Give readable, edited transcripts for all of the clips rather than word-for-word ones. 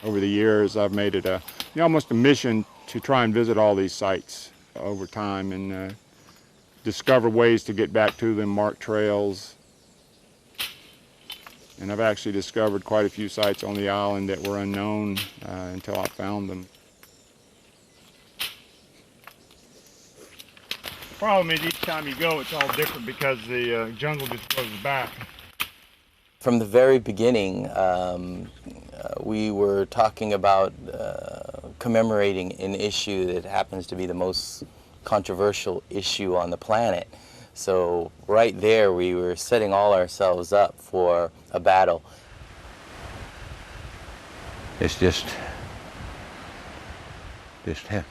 Over the years, I've made it almost a mission to try and visit all these sites over time and discover ways to get back to them, mark trails. And I've actually discovered quite a few sites on the island that were unknown until I found them. The problem is each time you go, it's all different because the jungle just goes back. From the very beginning, we were talking about commemorating an issue that happens to be the most controversial issue on the planet. So right there, we were setting all ourselves up for a battle. It's just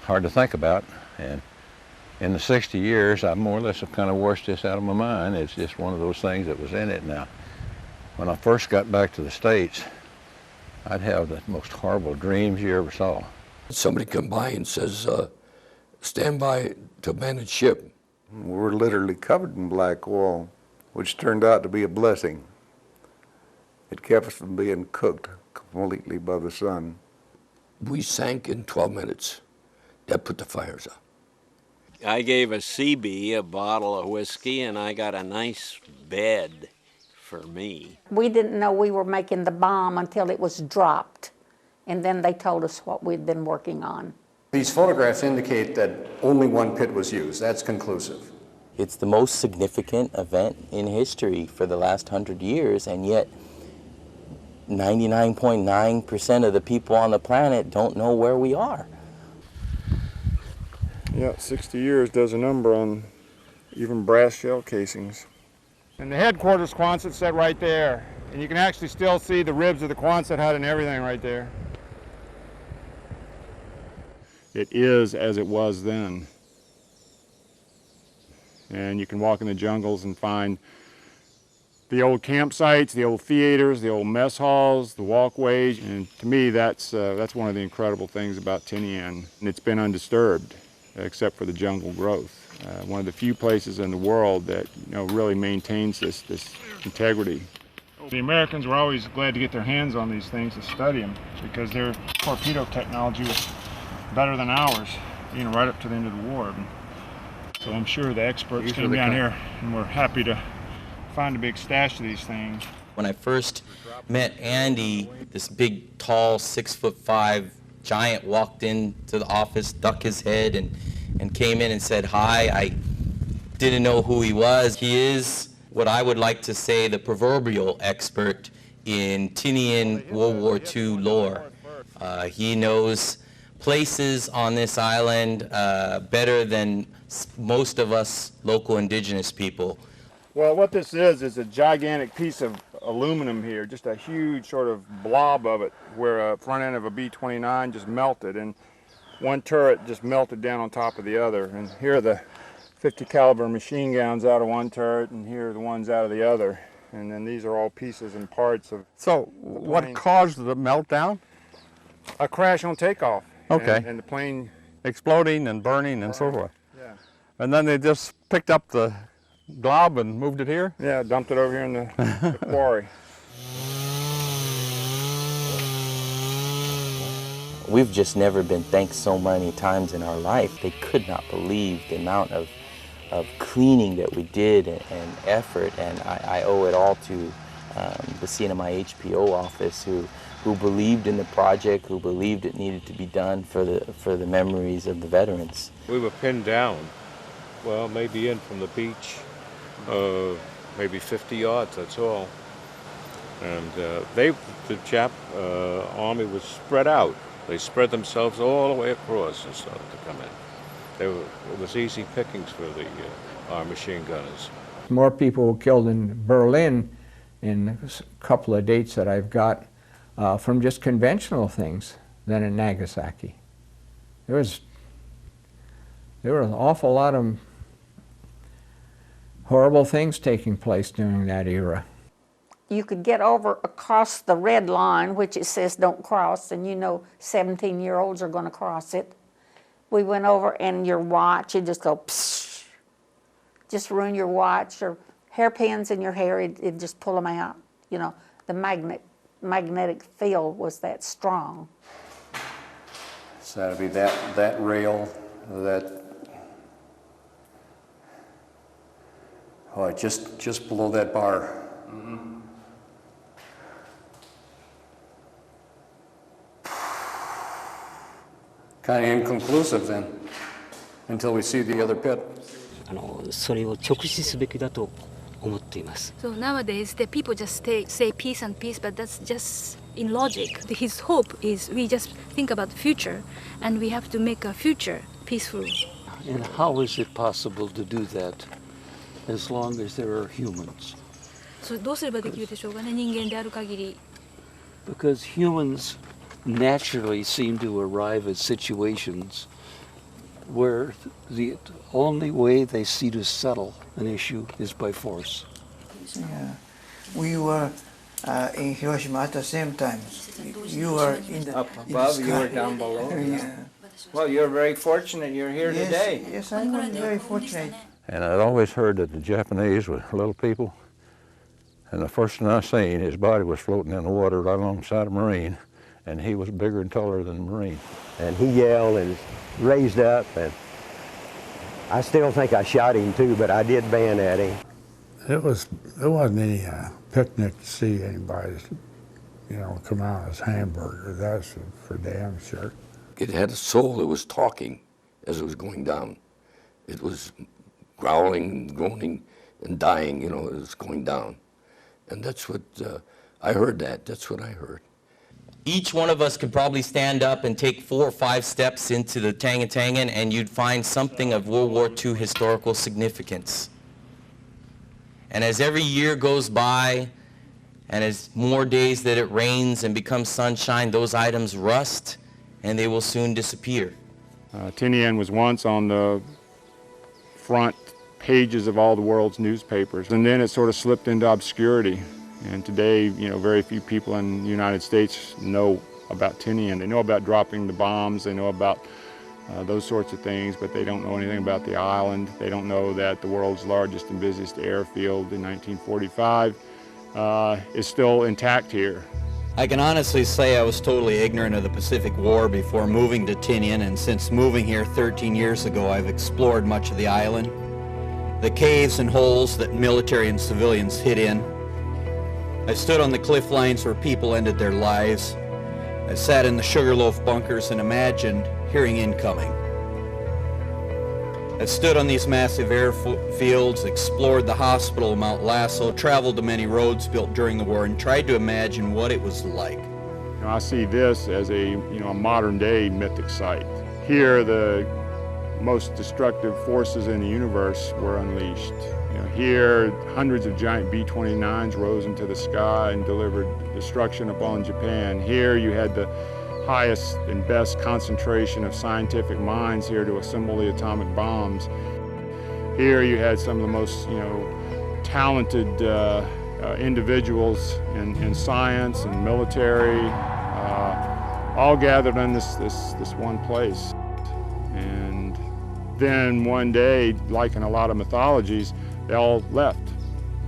hard to think about. And in the 60 years, I more or less have kind of washed this out of my mind. It's just one of those things that was in it now. When I first got back to the States, I'd have the most horrible dreams you ever saw. Somebody come by and says, stand by to manage ship. We're literally covered in black oil, which turned out to be a blessing. It kept us from being cooked completely by the sun. We sank in 12 minutes. That put the fires out. I gave a CB a bottle of whiskey, and I got a nice bed for me. We didn't know we were making the bomb until it was dropped, and then they told us what we'd been working on. These photographs indicate that only one pit was used. That's conclusive. It's the most significant event in history for the last 100 years, and yet 99.9% of the people on the planet don't know where we are. Yeah, 60 years does a number on even brass shell casings. And the headquarters Quonset set right there. And you can actually still see the ribs of the Quonset hut and everything right there. It is as it was then. And you can walk in the jungles and find the old campsites, the old theaters, the old mess halls, the walkways. And to me, that's one of the incredible things about Tinian. And it's been undisturbed, except for the jungle growth. One of the few places in the world that really maintains this integrity. The Americans were always glad to get their hands on these things to study them because their torpedo technology was better than ours, right up to the end of the war. So I'm sure the experts came down here and were happy to find a big stash of these things. When I first met Andy, this big, tall, 6'5" giant walked into the office, stuck his head, and came in and said hi. I didn't know who he was. He is what I would like to say the proverbial expert in Tinian World War II lore. He knows places on this island better than most of us local indigenous people. Well, what this is a gigantic piece of aluminum here, just a huge sort of blob of it, where a front end of a B-29 just melted, and one turret just melted down on top of the other. And here are the 50 caliber machine guns out of one turret, and here are the ones out of the other. And then these are all pieces and parts of. So what caused the meltdown? A crash on takeoff. Okay. And the plane exploding and burning and so forth. Yeah. And then they just picked up the glob and moved it here? Yeah, dumped it over here in the quarry. We've just never been thanked so many times in our life. They could not believe the amount of cleaning that we did and effort, and I owe it all to the CNMI HPO office who believed in the project, who believed it needed to be done for the memories of the veterans. We were pinned down, well, maybe in from the beach, maybe 50 yards, that's all. And the Jap army was spread out. They spread themselves all the way across and started to come in. It was easy pickings for our machine gunners. More people were killed in Berlin in a couple of dates that I've got from just conventional things than in Nagasaki. There were an awful lot of horrible things taking place during that era. You could get over across the red line, which it says don't cross, and 17-year-olds are going to cross it. We went over, and your watch, you just go psh, just ruin your watch, or hairpins in your hair, it'd just pull them out. The magnet magnetic field was that strong. So that'd be that rail, just below that bar. Kind of inconclusive then, until we see the other pit. それを直視すべきだと思っています。 So nowadays, the people just say peace and peace, but that's just in logic. His hope is we just think about the future, and we have to make a future peaceful. And how is it possible to do that as long as there are humans? それどうすればできるでしょうかね、人間である限り。 Because humans naturally seem to arrive at situations where the only way they see to settle an issue is by force. Yeah. We were in Hiroshima at the same time. You were in the Up above, you were down below. Yeah. Well, you're very fortunate you're here Yes, today. yes, I'm very fortunate. And I'd always heard that the Japanese were little people. And the first thing I seen, his body was floating in the water right alongside a Marine, and he was bigger and taller than the Marine. And he yelled and raised up, and I still think I shot him too, but I did ban at him. There wasn't any picnic to see anybody, come out as hamburger. That's for damn sure. It had a soul that was talking as it was going down. It was growling, groaning, and dying, as it was going down. And that's what, I heard that. That's what I heard. Each one of us could probably stand up and take 4 or 5 steps into the Tangan, and you'd find something of World War II historical significance. And as every year goes by, and as more days that it rains and becomes sunshine, those items rust, and they will soon disappear. Tinian was once on the front pages of all the world's newspapers, and then it sort of slipped into obscurity. And today, very few people in the United States know about Tinian. They know about dropping the bombs, they know about those sorts of things, but they don't know anything about the island. They don't know that the world's largest and busiest airfield in 1945 is still intact here. I can honestly say I was totally ignorant of the Pacific War before moving to Tinian, and since moving here 13 years ago, I've explored much of the island, the caves and holes that military and civilians hid in. I stood on the cliff lines where people ended their lives. I sat in the Sugarloaf bunkers and imagined hearing incoming. I've stood on these massive airfields, explored the hospital of Mount Lasso, traveled the many roads built during the war, and tried to imagine what it was like. I see this as a modern-day mythic site. Here, the most destructive forces in the universe were unleashed. Here, hundreds of giant B-29s rose into the sky and delivered destruction upon Japan. Here, you had the highest and best concentration of scientific minds here to assemble the atomic bombs. Here, you had some of the most, talented individuals in science and military, all gathered in this one place. And then one day, like in a lot of mythologies, they all left,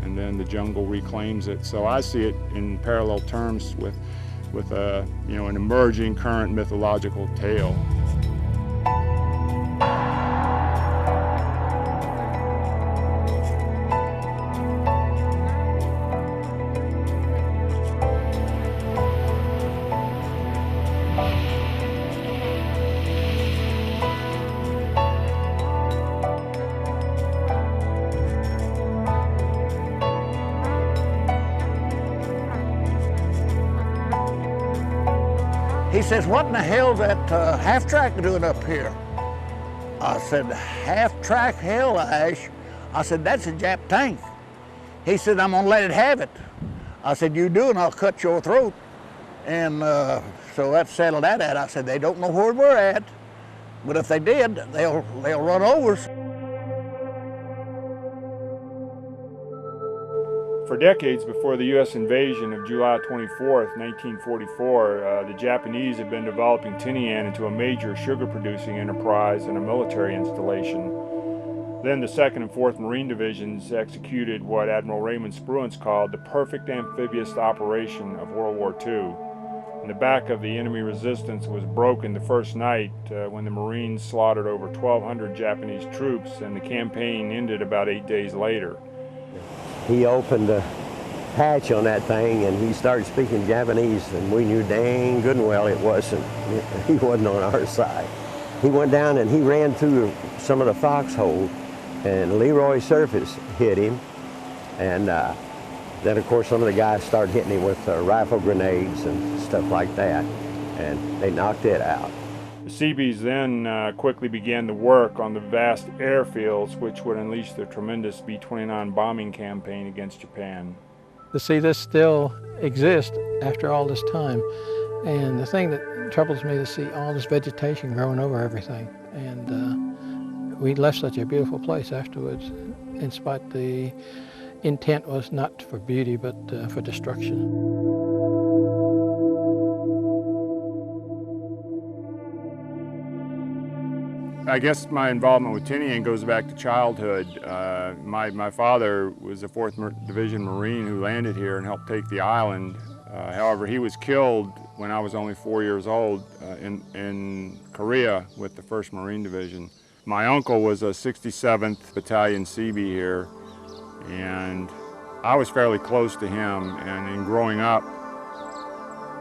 and then the jungle reclaims it. So I see it in parallel terms with an emerging current mythological tale. He says, what in the hell's that half-track doing up here? I said, half-track? Hell, Ash. I said, that's a Jap tank. He said, I'm gonna let it have it. I said, you do and I'll cut your throat. And so that settled that out. I said, they don't know where we're at, but if they did, they'll run over us. For decades before the U.S. invasion of July 24th, 1944, the Japanese had been developing Tinian into a major sugar-producing enterprise and a military installation. Then the 2nd and 4th Marine Divisions executed what Admiral Raymond Spruance called the perfect amphibious operation of World War II. And the back of the enemy resistance was broken the first night when the Marines slaughtered over 1,200 Japanese troops, and the campaign ended about 8 days later. He opened the hatch on that thing and he started speaking Japanese, and we knew dang good and well he wasn't on our side. He went down and he ran through some of the foxhole, and Leroy Surface hit him, and then of course some of the guys started hitting him with rifle grenades and stuff like that, and they knocked it out. The Seabees then quickly began the work on the vast airfields which would unleash the tremendous B-29 bombing campaign against Japan. To see this still exist after all this time, and the thing that troubles me is to see all this vegetation growing over everything, and we left such a beautiful place afterwards, in spite the intent was not for beauty but for destruction. I guess my involvement with Tinian goes back to childhood. My father was a 4th Division Marine who landed here and helped take the island. However, he was killed when I was only 4 years old in Korea with the 1st Marine Division. My uncle was a 67th Battalion Seabee here, and I was fairly close to him, and in growing up,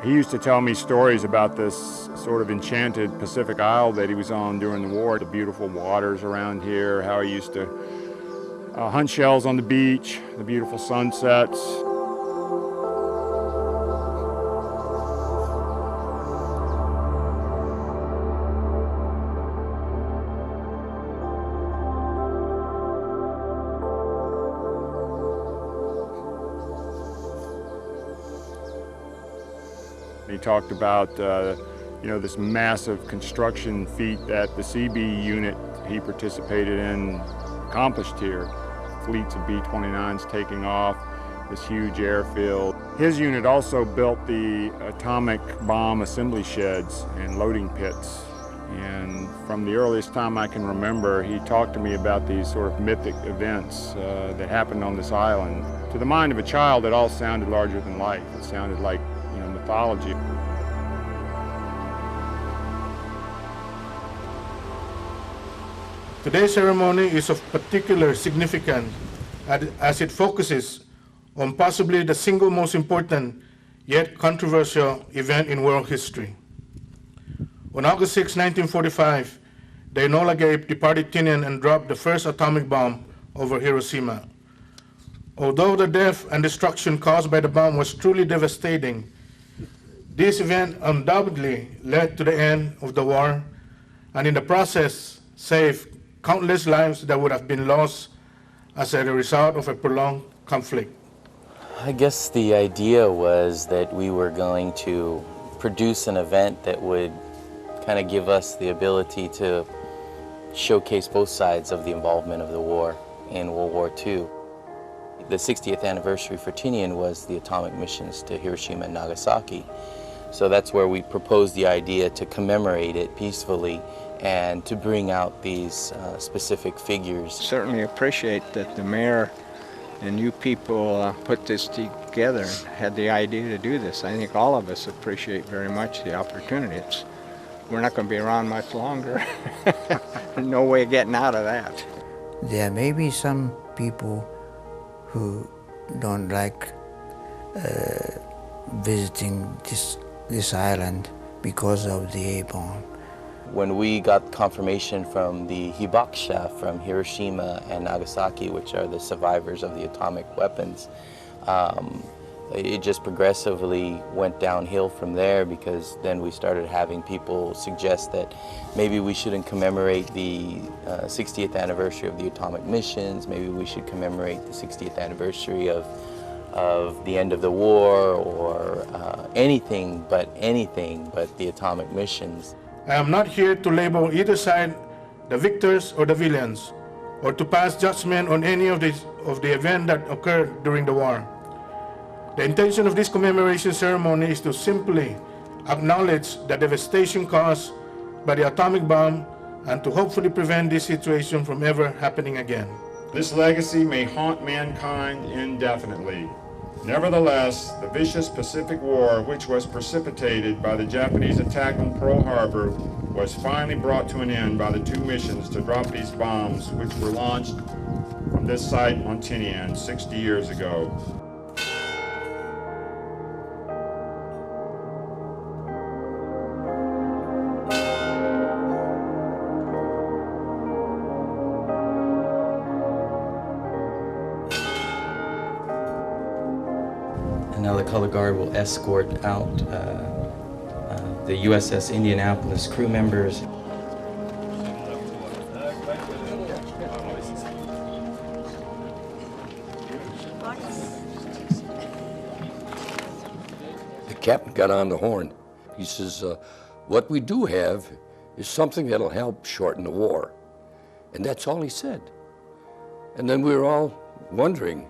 he used to tell me stories about this sort of enchanted Pacific Isle that he was on during the war, the beautiful waters around here, how he used to hunt shells on the beach, the beautiful sunsets. He talked about, this massive construction feat that the Seabee unit he participated in accomplished here. Fleets of B-29s taking off, this huge airfield. His unit also built the atomic bomb assembly sheds and loading pits. And from the earliest time I can remember, he talked to me about these sort of mythic events that happened on this island. To the mind of a child, it all sounded larger than life. It sounded like mythology. Today's ceremony is of particular significance as it focuses on possibly the single most important yet controversial event in world history. On August 6, 1945, the Enola Gay departed Tinian and dropped the first atomic bomb over Hiroshima. Although the death and destruction caused by the bomb was truly devastating, this event undoubtedly led to the end of the war, and in the process saved countless lives that would have been lost as a result of a prolonged conflict. I guess the idea was that we were going to produce an event that would kind of give us the ability to showcase both sides of the involvement of the war in World War II. The 60th anniversary for Tinian was the atomic missions to Hiroshima and Nagasaki. So that's where we proposed the idea to commemorate it peacefully and to bring out these specific figures. Certainly appreciate that the mayor and you people put this together, had the idea to do this. I think all of us appreciate very much the opportunity. We're not going to be around much longer. There's no way of getting out of that. There may be some people who don't like visiting this island because of the A-bomb. When we got confirmation from the Hibakusha from Hiroshima and Nagasaki, which are the survivors of the atomic weapons, it just progressively went downhill from there, because then we started having people suggest that maybe we shouldn't commemorate the 60th anniversary of the atomic missions, maybe we should commemorate the 60th anniversary of the end of the war, or anything but the atomic missions. I am not here to label either side the victors or the villains, or to pass judgment on any of the events that occurred during the war. The intention of this commemoration ceremony is to simply acknowledge the devastation caused by the atomic bomb and to hopefully prevent this situation from ever happening again. This legacy may haunt mankind indefinitely. Nevertheless, the vicious Pacific War, which was precipitated by the Japanese attack on Pearl Harbor, was finally brought to an end by the two missions to drop these bombs, which were launched from this site on Tinian 60 years ago. And now the color guard will escort out the USS Indianapolis crew members. The captain got on the horn. He says, what we do have is something that'll help shorten the war. And that's all he said. And then we were all wondering,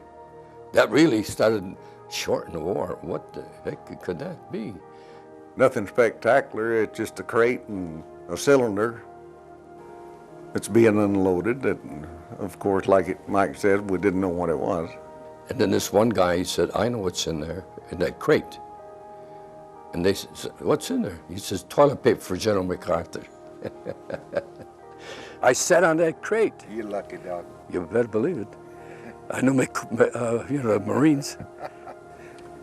that really started shorten the war. What the heck could that be? Nothing spectacular. It's just a crate and a cylinder. It's being unloaded. And of course, like Mike said, we didn't know what it was. And then this one guy, he said, I know what's in there, in that crate. And they said, what's in there? He says, toilet paper for General MacArthur. I sat on that crate. You lucky dog. You better believe it. I know Marines.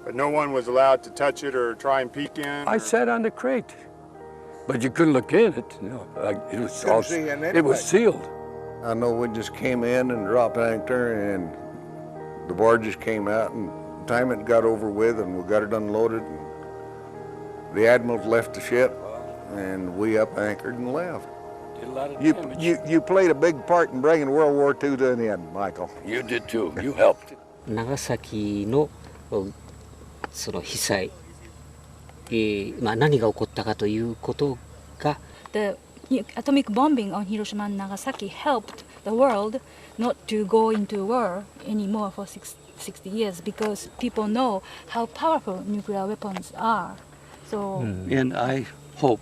But no one was allowed to touch it or try and peek in? I sat on the crate, but you couldn't look in it. You know, it was all, it was sealed. I know we just came in and dropped anchor, and the barges came out, and the time it got over with, and we got it unloaded. And the admirals left the ship, and we up anchored and left. Did a lot of You played a big part in bringing World War II to an end, Michael. You did too. You helped. 長崎のその被災、何が起こったかということが The atomic bombing on Hiroshima and Nagasaki helped the world not to go into war anymore for 60 years because people know how powerful nuclear weapons are. So, And I hope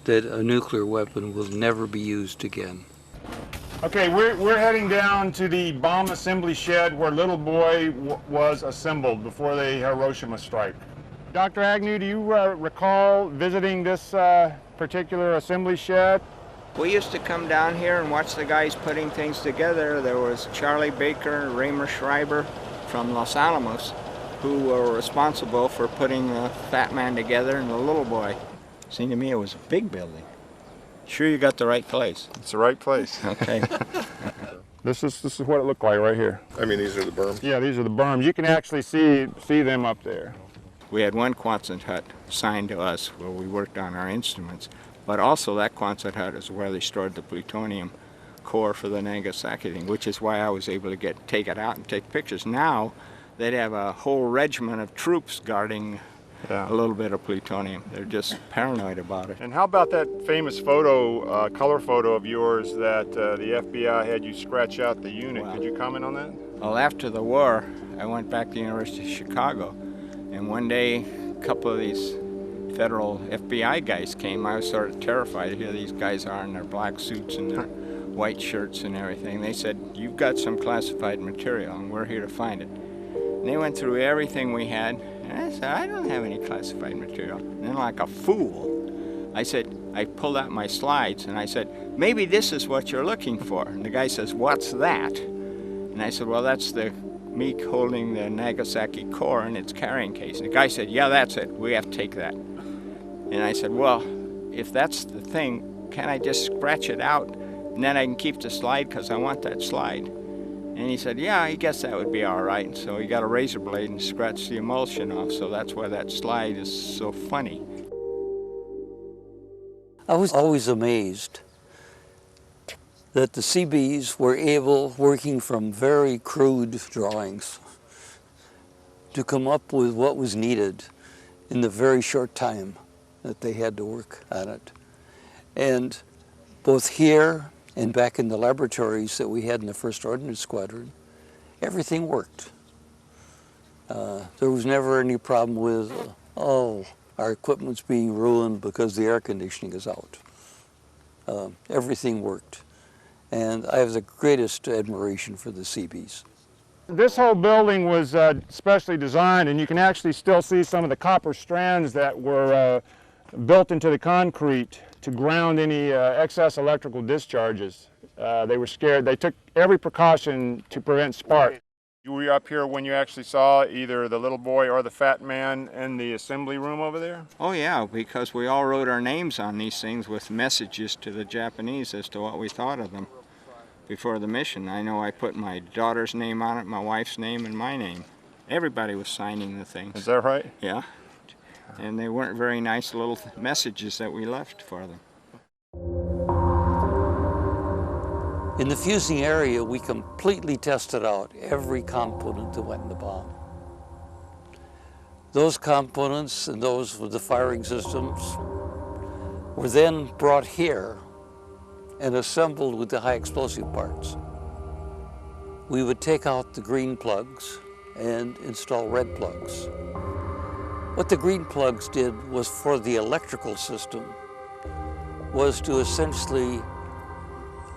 that a nuclear weapon will never be used again. Okay, we're heading down to the bomb assembly shed where Little Boy was assembled before the Hiroshima strike. Dr. Agnew, do you recall visiting this particular assembly shed? We used to come down here and watch the guys putting things together. There was Charlie Baker and Raymer Schreiber from Los Alamos who were responsible for putting the Fat Man together and the Little Boy. Seemed to me it was a big building. Sure you got the right place? It's the right place. Okay. This is what it looked like right here. I mean, these are the berms? Yeah, these are the berms. You can actually see them up there. We had one Quonset hut assigned to us where we worked on our instruments, but also that Quonset hut is where they stored the plutonium core for the Nagasaki thing, which is why I was able to take it out and take pictures. Now they'd have a whole regiment of troops guarding a little bit of plutonium. They're just paranoid about it. And how about that famous photo, color photo of yours that the FBI had you scratch out the unit? Could you comment on that? Well, after the war, I went back to the University of Chicago, and one day a couple of these federal FBI guys came. I was sort of terrified. Here these guys are in their black suits and their white shirts and everything. They said, you've got some classified material, and we're here to find it. And they went through everything we had, and I said, I don't have any classified material. And then like a fool, I pulled out my slides, and I said, maybe this is what you're looking for. And the guy says, what's that? And I said, well, that's me holding the Nagasaki core in its carrying case. And the guy said, yeah, that's it. We have to take that. And I said, well, if that's the thing, can I just scratch it out? And then I can keep the slide because I want that slide. And he said, yeah, I guess that would be all right. And so he got a razor blade and scratched the emulsion off. So that's why that slide is so funny. I was always amazed that the CBs were able, working from very crude drawings, to come up with what was needed in the very short time that they had to work on it. And both here and back in the laboratories that we had in the 1st Ordnance Squadron, everything worked. There was never any problem with, our equipment's being ruined because the air conditioning is out. Everything worked. And I have the greatest admiration for the Seabees. This whole building was specially designed, and you can actually still see some of the copper strands that were built into the concrete to ground any excess electrical discharges. They were scared. They took every precaution to prevent spark. You were up here when you actually saw either the little boy or the fat man in the assembly room over there? Oh yeah, because we all wrote our names on these things with messages to the Japanese as to what we thought of them before the mission. I know I put my daughter's name on it, my wife's name, and my name. Everybody was signing the things. Is that right? Yeah. And they weren't very nice little messages that we left for them. In the fusing area, we completely tested out every component that went in the bomb. Those components and those with the firing systems were then brought here and assembled with the high explosive parts. We would take out the green plugs and install red plugs. What the green plugs did was for the electrical system was to essentially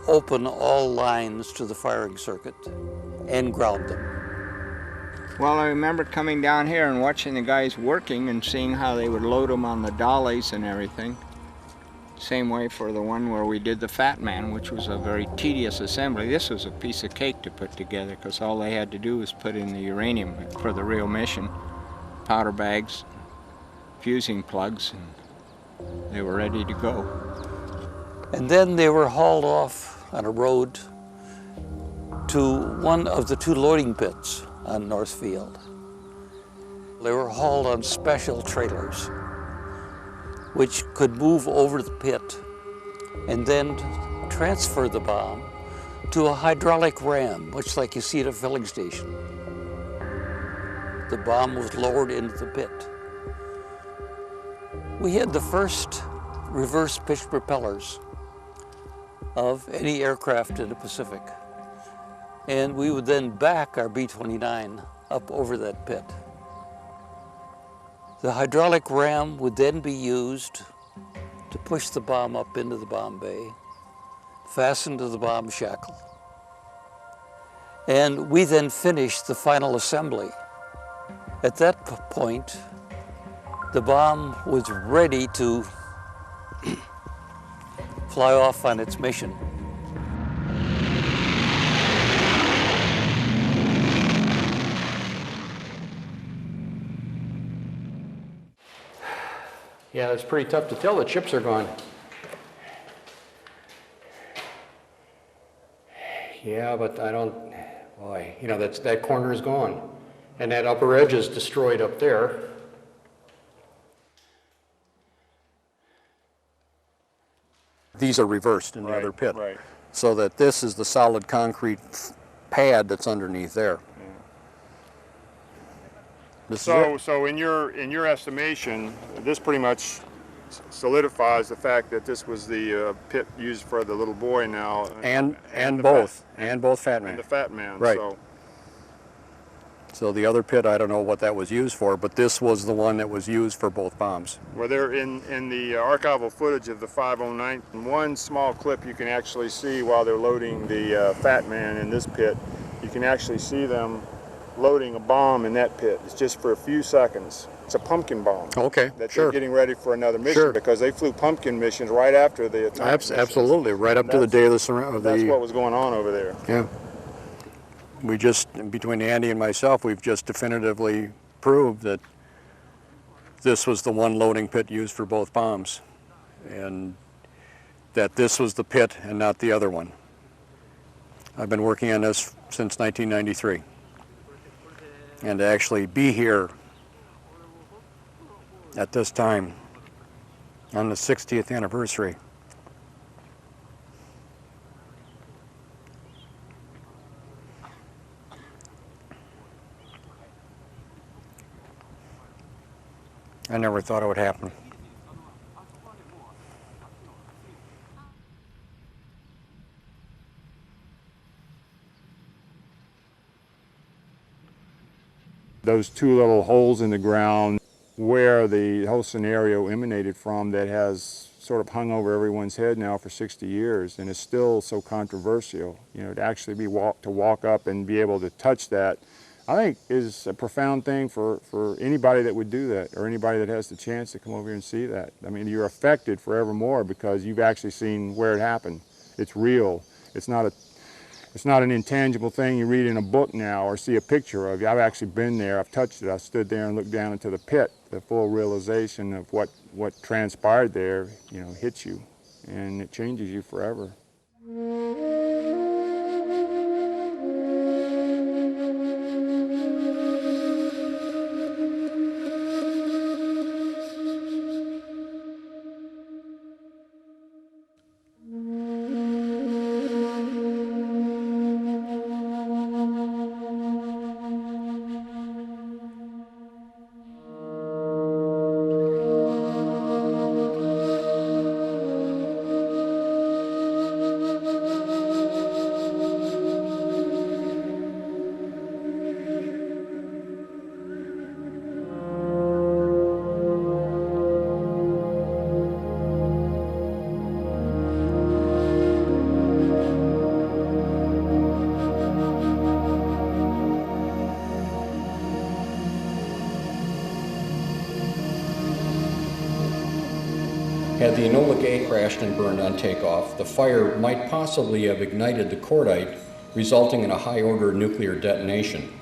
open all lines to the firing circuit and ground them. Well, I remember coming down here and watching the guys working and seeing how they would load them on the dollies and everything. Same way for the one where we did the Fat Man, which was a very tedious assembly. This was a piece of cake to put together because all they had to do was put in the uranium for the real mission, powder bags, fusing plugs, and they were ready to go. And then they were hauled off on a road to one of the two loading pits on North Field. They were hauled on special trailers, which could move over the pit and then transfer the bomb to a hydraulic ram, much like you see at a filling station. The bomb was lowered into the pit. We had the first reverse pitch propellers of any aircraft in the Pacific. And we would then back our B-29 up over that pit. The hydraulic ram would then be used to push the bomb up into the bomb bay, fastened to the bomb shackle. And we then finished the final assembly. At that point, the bomb was ready to fly off on its mission. Yeah, it's pretty tough to tell the chips are gone. Yeah, but I don't, boy, you know, that corner is gone. And that upper edge is destroyed up there. These are reversed in the Right, other pit. right. So that this is the solid concrete pad that's underneath there. This is it. So in your estimation, this pretty much solidifies the fact that this was the pit used for the little boy now. And the both. Fat, And both Fat Man. and the Fat Man. Right. So the other pit, I don't know what that was used for, but this was the one that was used for both bombs. where they're in the archival footage of the 509, in one small clip you can actually see while they're loading the Fat Man in this pit, you can actually see them loading a bomb in that pit. It's just for a few seconds. It's a pumpkin bomb. Okay, that sure. they're getting ready for another mission Sure. because they flew pumpkin missions right after the atomic missions. Absolutely, right up to the day of the That's what was going on over there. Yeah. We just, between Andy and myself, we've just definitively proved that this was the one loading pit used for both bombs, and that this was the pit and not the other one. I've been working on this since 1993. And to actually be here at this time on the 60th anniversary, I never thought it would happen. Those two little holes in the ground where the whole scenario emanated from that has sort of hung over everyone's head now for 60 years, and it's still so controversial. You know, to actually to walk up and be able to touch that, I think is a profound thing for anybody that would do that, or anybody that has the chance to come over here and see that. I mean, you're affected forevermore because you've actually seen where it happened. It's real. It's not an intangible thing you read in a book now or see a picture of. I've actually been there. I've touched it. I stood there and looked down into the pit. The full realization of what transpired there, you know, hits you, and it changes you forever. Had the Enola Gay crashed and burned on takeoff, the fire might possibly have ignited the cordite, resulting in a high-order nuclear detonation.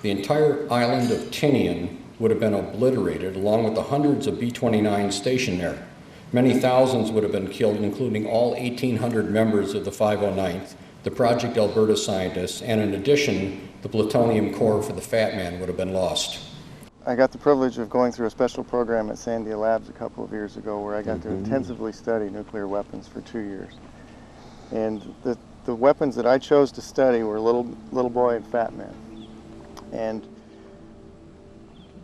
The entire island of Tinian would have been obliterated, along with the hundreds of B-29s stationed there. Many thousands would have been killed, including all 1,800 members of the 509th, the Project Alberta scientists, and in addition, the plutonium core for the Fat Man would have been lost. I got the privilege of going through a special program at Sandia Labs a couple of years ago where I got to intensively study nuclear weapons for 2 years. And the weapons that I chose to study were Little Boy and Fat Man. And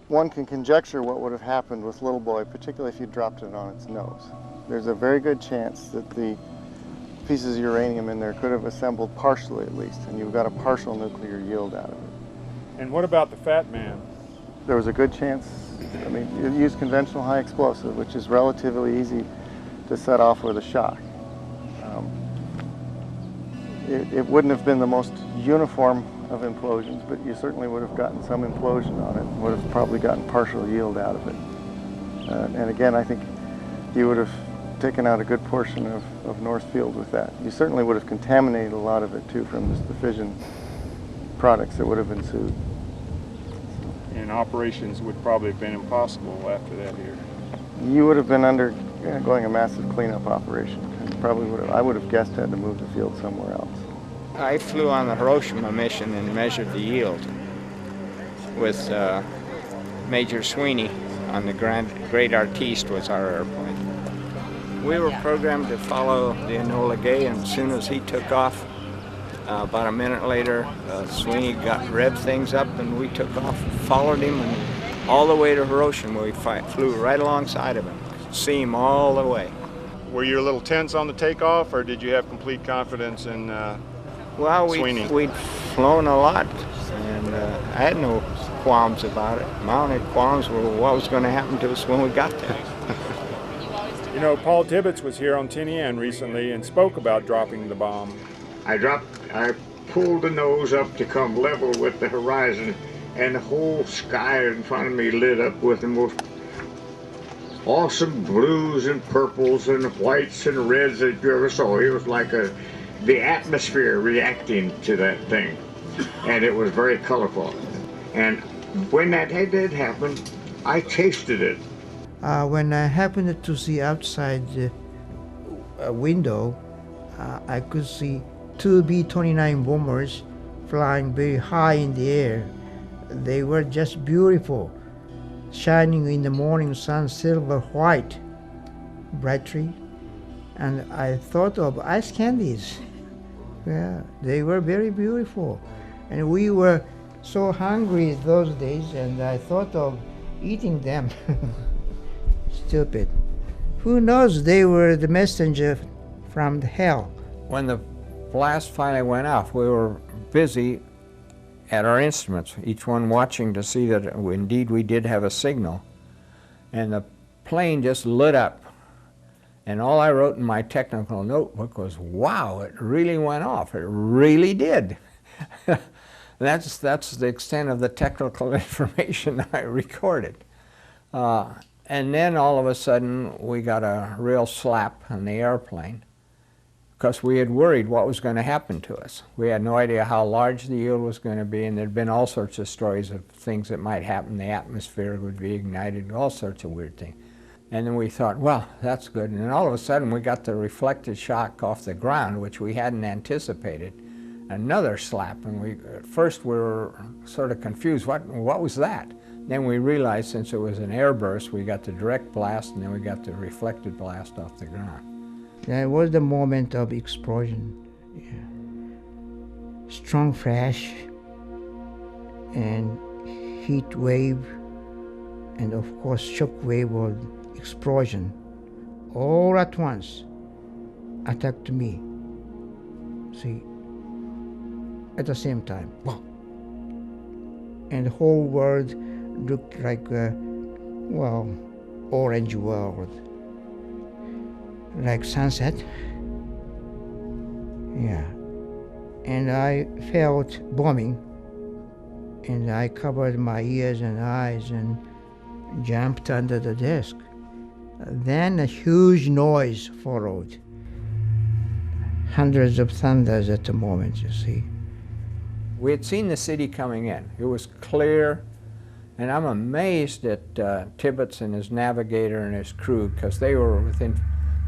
one can conjecture what would have happened with Little Boy, particularly if you dropped it on its nose. There's a very good chance that the pieces of uranium in there could have assembled partially at least, and you've got a partial nuclear yield out of it. And what about the Fat Man? There was a good chance. I mean, you use conventional high explosive, which is relatively easy to set off with a shock. It wouldn't have been the most uniform of implosions, but you certainly would have gotten some implosion on it, would have probably gotten partial yield out of it. And again, I think you would have taken out a good portion of Northfield with that. You certainly would have contaminated a lot of it too from the fission products that would have ensued. And operations would probably have been impossible after that here. You would have been undergoing a massive cleanup operation. And probably I would have guessed had to move the field somewhere else. I flew on the Hiroshima mission and measured the yield with Major Sweeney on the Great Artiste was our airplane. We were programmed to follow the Enola Gay, and as soon as he took off, about a minute later, Sweeney revved things up, and we took off, followed him, and all the way to Hiroshima. We flew right alongside of him, see him all the way. Were you a little tense on the takeoff, or did you have complete confidence in Sweeney? We'd flown a lot, and I had no qualms about it. My only qualms were what was going to happen to us when we got there. You know, Paul Tibbets was here on Tinian recently and spoke about dropping the bomb. I pulled the nose up to come level with the horizon, and the whole sky in front of me lit up with the most awesome blues and purples and whites and reds that you ever saw. It was like the atmosphere reacting to that thing, and it was very colorful. And when that did happen, I tasted it. When I happened to see outside the window, I could see 2 B-29 bombers flying very high in the air. They were just beautiful, shining in the morning sun, silver white, brightly. And I thought of ice candies. Yeah, they were very beautiful. And we were so hungry those days, and I thought of eating them. Stupid. Who knows, they were the messenger from the hell. When the blast finally went off, we were busy at our instruments, each one watching to see that indeed we did have a signal. And the plane just lit up. And all I wrote in my technical notebook was, wow, it really went off. It really did. That's the extent of the technical information I recorded. And then all of a sudden we got a real slap on the airplane because we had worried what was going to happen to us. We had no idea how large the yield was going to be, and there'd been all sorts of stories of things that might happen. The atmosphere would be ignited, all sorts of weird things. And then we thought, well, that's good. And then all of a sudden we got the reflected shock off the ground, which we hadn't anticipated. Another slap, and at first we were sort of confused. What was that? Then we realized since it was an airburst, we got the direct blast, and then we got the reflected blast off the ground. That was the moment of explosion. Yeah. Strong flash and heat wave, and of course shock wave or explosion, all at once attacked me. See, at the same time. And the whole world looked like a, well, orange world. Like sunset. Yeah. And I felt bombing. And I covered my ears and eyes and jumped under the desk. Then a huge noise followed. Hundreds of thunders at the moment, you see. We had seen the city coming in. It was clear, and I'm amazed at Tibbets and his navigator and his crew, because they were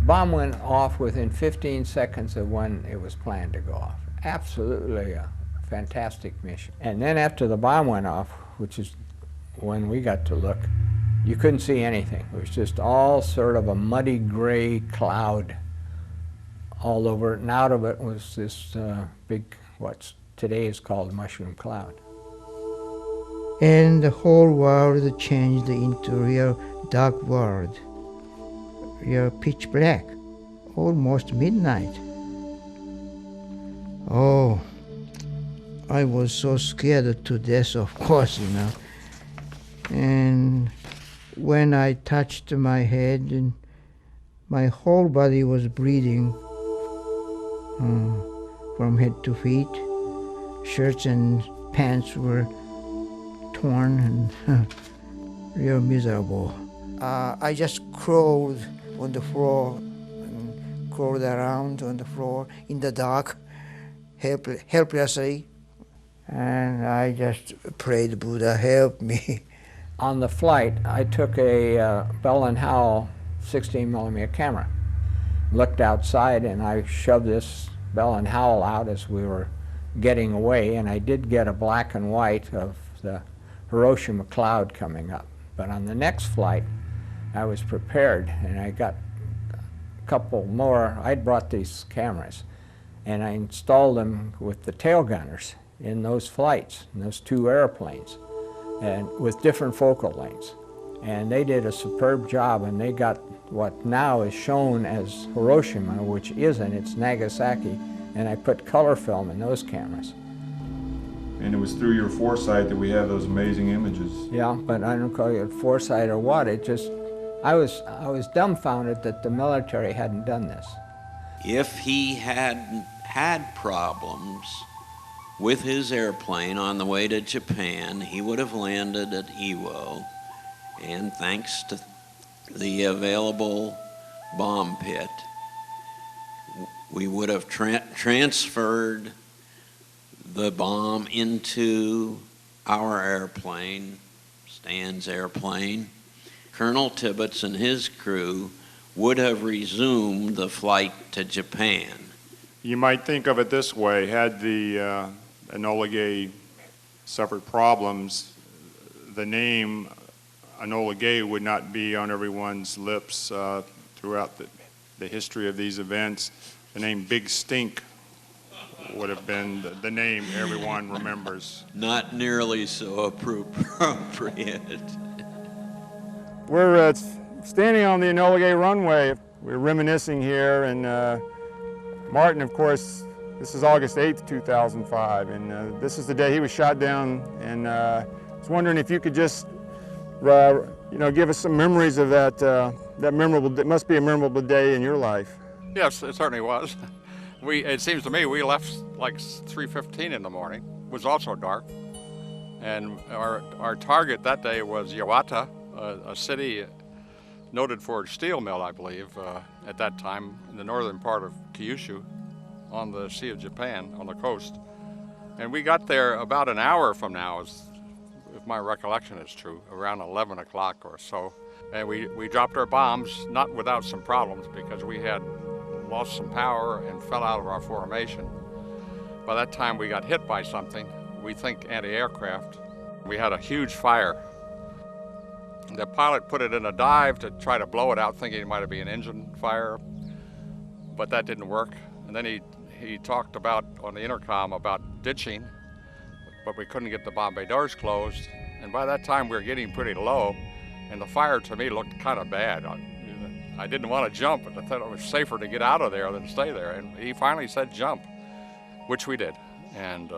bomb went off within 15 seconds of when it was planned to go off. Absolutely a fantastic mission. And then after the bomb went off, which is when we got to look, you couldn't see anything. It was just all sort of a muddy gray cloud all over it, and out of it was this big, what's today is called mushroom cloud. And the whole world changed into a real dark world. Real pitch black, almost midnight. Oh, I was so scared to death, of course, you know. And when I touched my head, and my whole body was bleeding from head to feet. Shirts and pants were torn and real miserable. I just crawled on the floor and crawled around on the floor in the dark, helplessly. And I just prayed, Buddha, help me. On the flight, I took a Bell & Howell 16mm camera, looked outside, and I shoved this Bell & Howell out as we were getting away, and I did get a black and white of the Hiroshima cloud coming up. But on the next flight, I was prepared, and I got a couple more. I'd brought these cameras, and I installed them with the tail gunners in those flights, in those two airplanes, and with different focal lengths. And they did a superb job, and they got what now is shown as Hiroshima, which isn't, it's Nagasaki, and I put color film in those cameras. And it was through your foresight that we have those amazing images. Yeah, but I don't call it foresight or what, it just, I was dumbfounded that the military hadn't done this. If he hadn't had problems with his airplane on the way to Japan, he would have landed at Iwo, and thanks to the available bomb pit, we would have transferred the bomb into our airplane, Stan's airplane. Colonel Tibbets and his crew would have resumed the flight to Japan. You might think of it this way: had the Enola Gay suffered problems, the name Enola Gay would not be on everyone's lips throughout the history of these events. The name Big Stink would have been the name everyone remembers. Not nearly so appropriate. We're standing on the Enola Gay runway. We're reminiscing here, and Martin, of course, this is August 8th, 2005, and this is the day he was shot down, and I was wondering if you could just you know, give us some memories of that, that memorable, it must be a memorable day in your life. Yes, it certainly was. It seems to me we left like 3:15 in the morning. It was also dark. And our target that day was Yawata, a city noted for its steel mill, I believe, at that time in the northern part of Kyushu on the Sea of Japan, on the coast. And we got there about an hour from now, if my recollection is true, around 11 o'clock or so. And we dropped our bombs, not without some problems, because we had lost some power and fell out of our formation. By that time we got hit by something, we think anti-aircraft. We had a huge fire. The pilot put it in a dive to try to blow it out, thinking it might be an engine fire, but that didn't work. And then he talked about, on the intercom, about ditching, but we couldn't get the bomb bay doors closed. And by that time we were getting pretty low, and the fire to me looked kind of bad. I didn't want to jump, but I thought it was safer to get out of there than stay there. And he finally said jump, which we did. And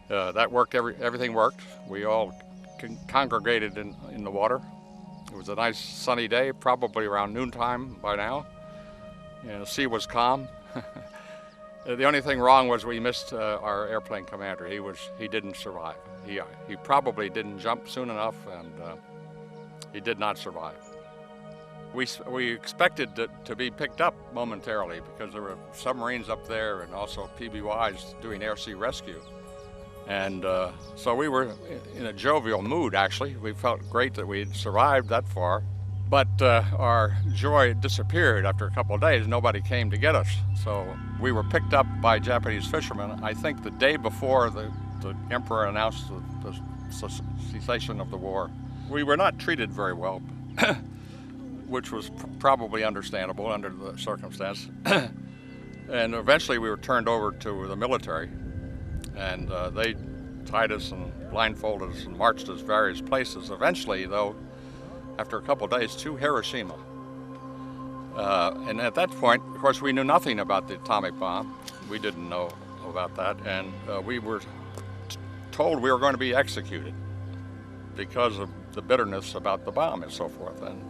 that worked, everything worked. We all congregated in the water. It was a nice sunny day, probably around noontime by now. And the sea was calm. The only thing wrong was we missed our airplane commander. He didn't survive. He probably didn't jump soon enough, and he did not survive. We expected to be picked up momentarily because there were submarines up there and also PBYs doing air-sea rescue. And so we were in a jovial mood, actually. We felt great that we'd survived that far. But our joy disappeared after a couple of days. Nobody came to get us. So we were picked up by Japanese fishermen, I think the day before the emperor announced the cessation of the war. We were not treated very well, which was probably understandable under the circumstance. And eventually we were turned over to the military, and they tied us and blindfolded us and marched us various places. Eventually, though, after a couple of days, to Hiroshima. And at that point, of course, we knew nothing about the atomic bomb. We didn't know about that, and we were told we were going to be executed because of the bitterness about the bomb and so forth. And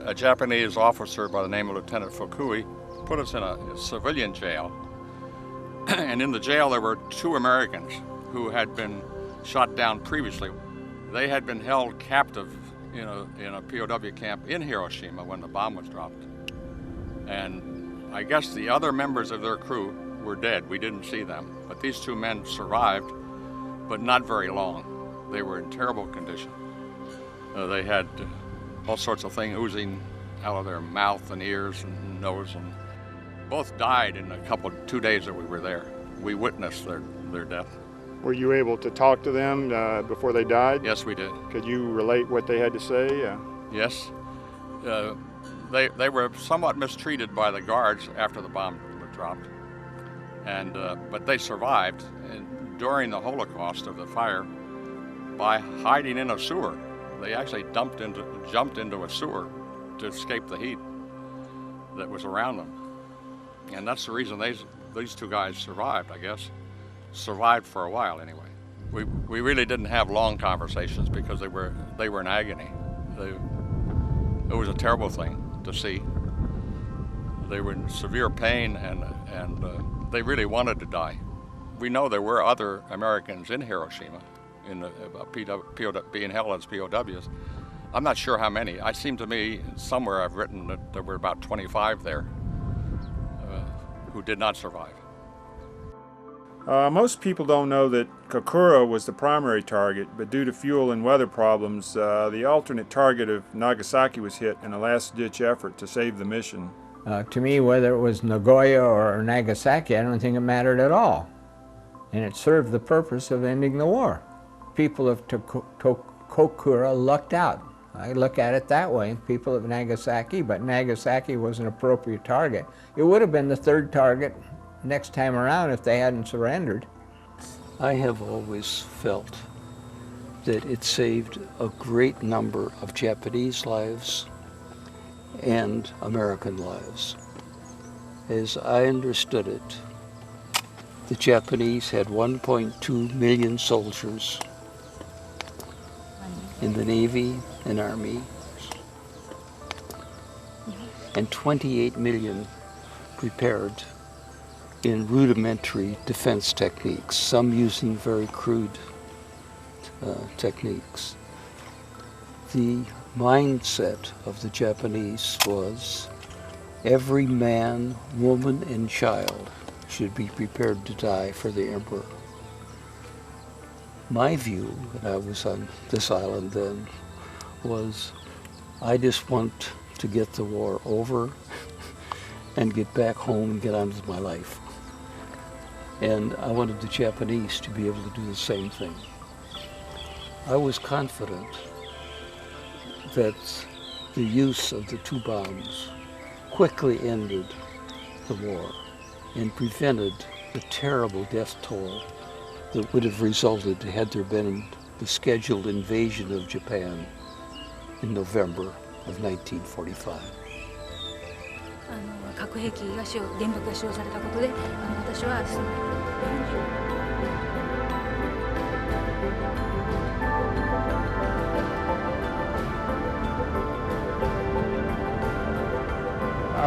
a Japanese officer by the name of Lieutenant Fukui put us in a civilian jail. And in the jail there were 2 Americans who had been shot down previously. They had been held captive in a POW camp in Hiroshima when the bomb was dropped. And I guess the other members of their crew were dead. We didn't see them. But these 2 men survived, but not very long. They were in terrible condition. They had all sorts of things oozing out of their mouth and ears and nose, and both died in 2 days that we were there. We witnessed their death. Were you able to talk to them before they died? Yes, we did. Could you relate what they had to say? Yes. They were somewhat mistreated by the guards after the bomb was dropped, and but they survived during the Holocaust of the fire by hiding in a sewer. They actually jumped into a sewer to escape the heat that was around them, and that's the reason these 2 guys survived, I guess. Survived for a while anyway. We really didn't have long conversations because they were in agony. It was a terrible thing to see. They were in severe pain, and they really wanted to die. We know there were other Americans in Hiroshima being held as POWs. I'm not sure how many. It seemed to me somewhere I've written that there were about 25 there who did not survive. Most people don't know that Kokura was the primary target, but due to fuel and weather problems, the alternate target of Nagasaki was hit in a last-ditch effort to save the mission. To me, whether it was Nagoya or Nagasaki, I don't think it mattered at all. And it served the purpose of ending the war. People of Kokura lucked out. I look at it that way, people of Nagasaki, but Nagasaki was an appropriate target. It would have been the 3rd target next time around if they hadn't surrendered. I have always felt that it saved a great number of Japanese lives and American lives. As I understood it, the Japanese had 1.2 million soldiers in the Navy and Army, and 28 million prepared in rudimentary defense techniques, some using very crude techniques. The mindset of the Japanese was every man, woman, and child should be prepared to die for the emperor. My view, when I was on this island then, was I just want to get the war over and get back home and get on with my life. And I wanted the Japanese to be able to do the same thing. I was confident that the use of the 2 bombs quickly ended the war and prevented the terrible death toll that would have resulted had there been the scheduled invasion of Japan in November of 1945. 核兵器が原爆が使用されたことで、私は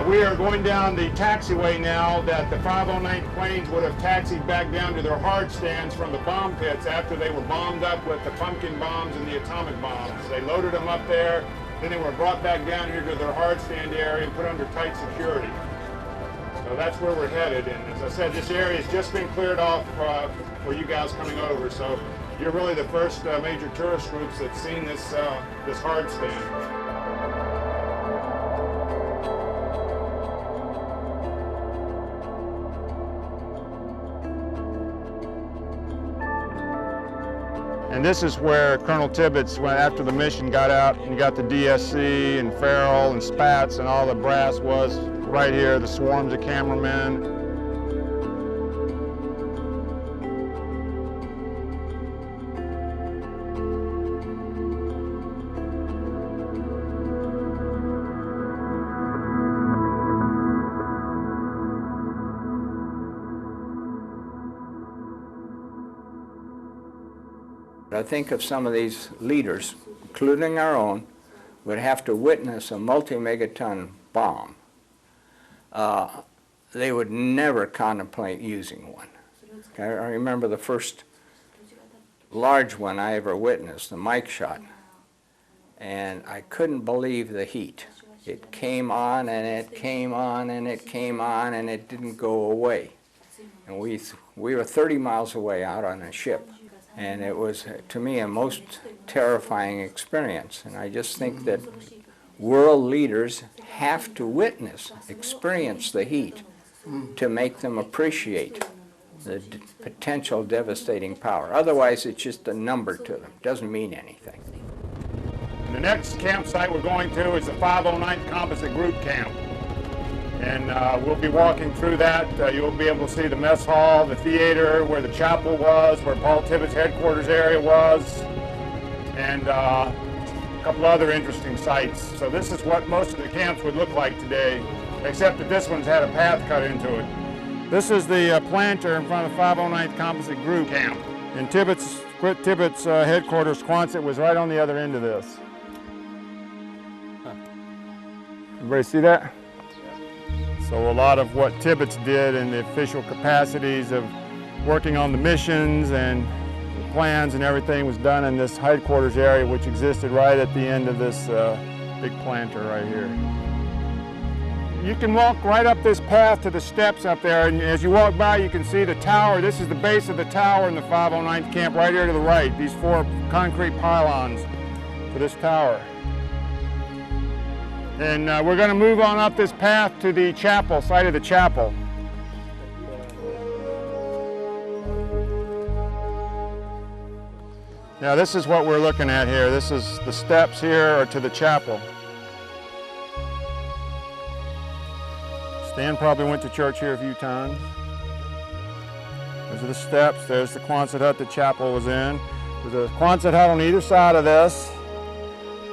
We are going down the taxiway now that the 509th planes would have taxied back down to their hard stands from the bomb pits after they were bombed up with the pumpkin bombs and the atomic bombs. They loaded them up there, then they were brought back down here to their hard stand area and put under tight security. So that's where we're headed, and as I said, this area has just been cleared off for you guys coming over, so you're really the first major tourist groups that's seen this, this hard stand. And this is where Colonel Tibbets, after the mission, got out and got the DSC and Farrell and Spats and all the brass was right here, the swarms of cameramen. I think if some of these leaders, including our own, would have to witness a multi-megaton bomb, they would never contemplate using one. I remember the first large one I ever witnessed, the Mike shot, and I couldn't believe the heat. It came on and it came on and it came on and it didn't go away. And we were 30 miles away out on a ship. And it was, to me, a most terrifying experience. And I just think that world leaders have to witness, experience the heat to make them appreciate the potential devastating power. Otherwise, it's just a number to them. It doesn't mean anything. The next campsite we're going to is the 509th Composite Group Camp. And we'll be walking through that. You'll be able to see the mess hall, the theater, where the chapel was, where Paul Tibbets' headquarters area was, and a couple other interesting sites. So this is what most of the camps would look like today, except that this one's had a path cut into it. This is the planter in front of the 509th Composite Group Camp. And Tibbets' headquarters, Quonset, was right on the other end of this. Everybody see that? So a lot of what Tibbets did in the official capacities of working on the missions and the plans and everything was done in this headquarters area, which existed right at the end of this big planter right here. You can walk right up this path to the steps up there, and as you walk by you can see the tower. This is the base of the tower in the 509th camp right here to the right, these 4 concrete pylons for this tower. And we're going to move on up this path to the chapel, site of the chapel. Now this is what we're looking at here. This is the steps here or to the chapel. Stan probably went to church here a few times. Those are the steps. There's the Quonset hut the chapel was in. There's a Quonset hut on either side of this.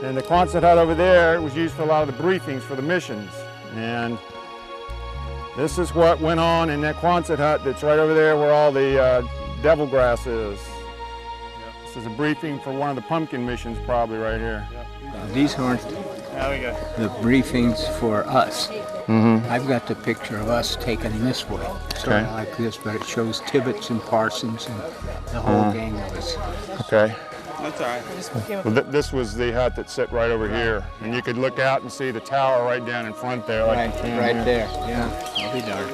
And the Quonset hut over there was used for a lot of the briefings for the missions. And this is what went on in that Quonset hut that's right over there where all the devil grass is. This is a briefing for one of the pumpkin missions, probably right here. These aren't the briefings for us. I've got the picture of us taken this way, sort of like this, but it shows Tibbetts and Parsons and the whole gang of us. Okay. That's all right. Well, this was the hut that sit right over here, and you could look out and see the tower right down in front there. Like Right there, yeah. I'll be darned.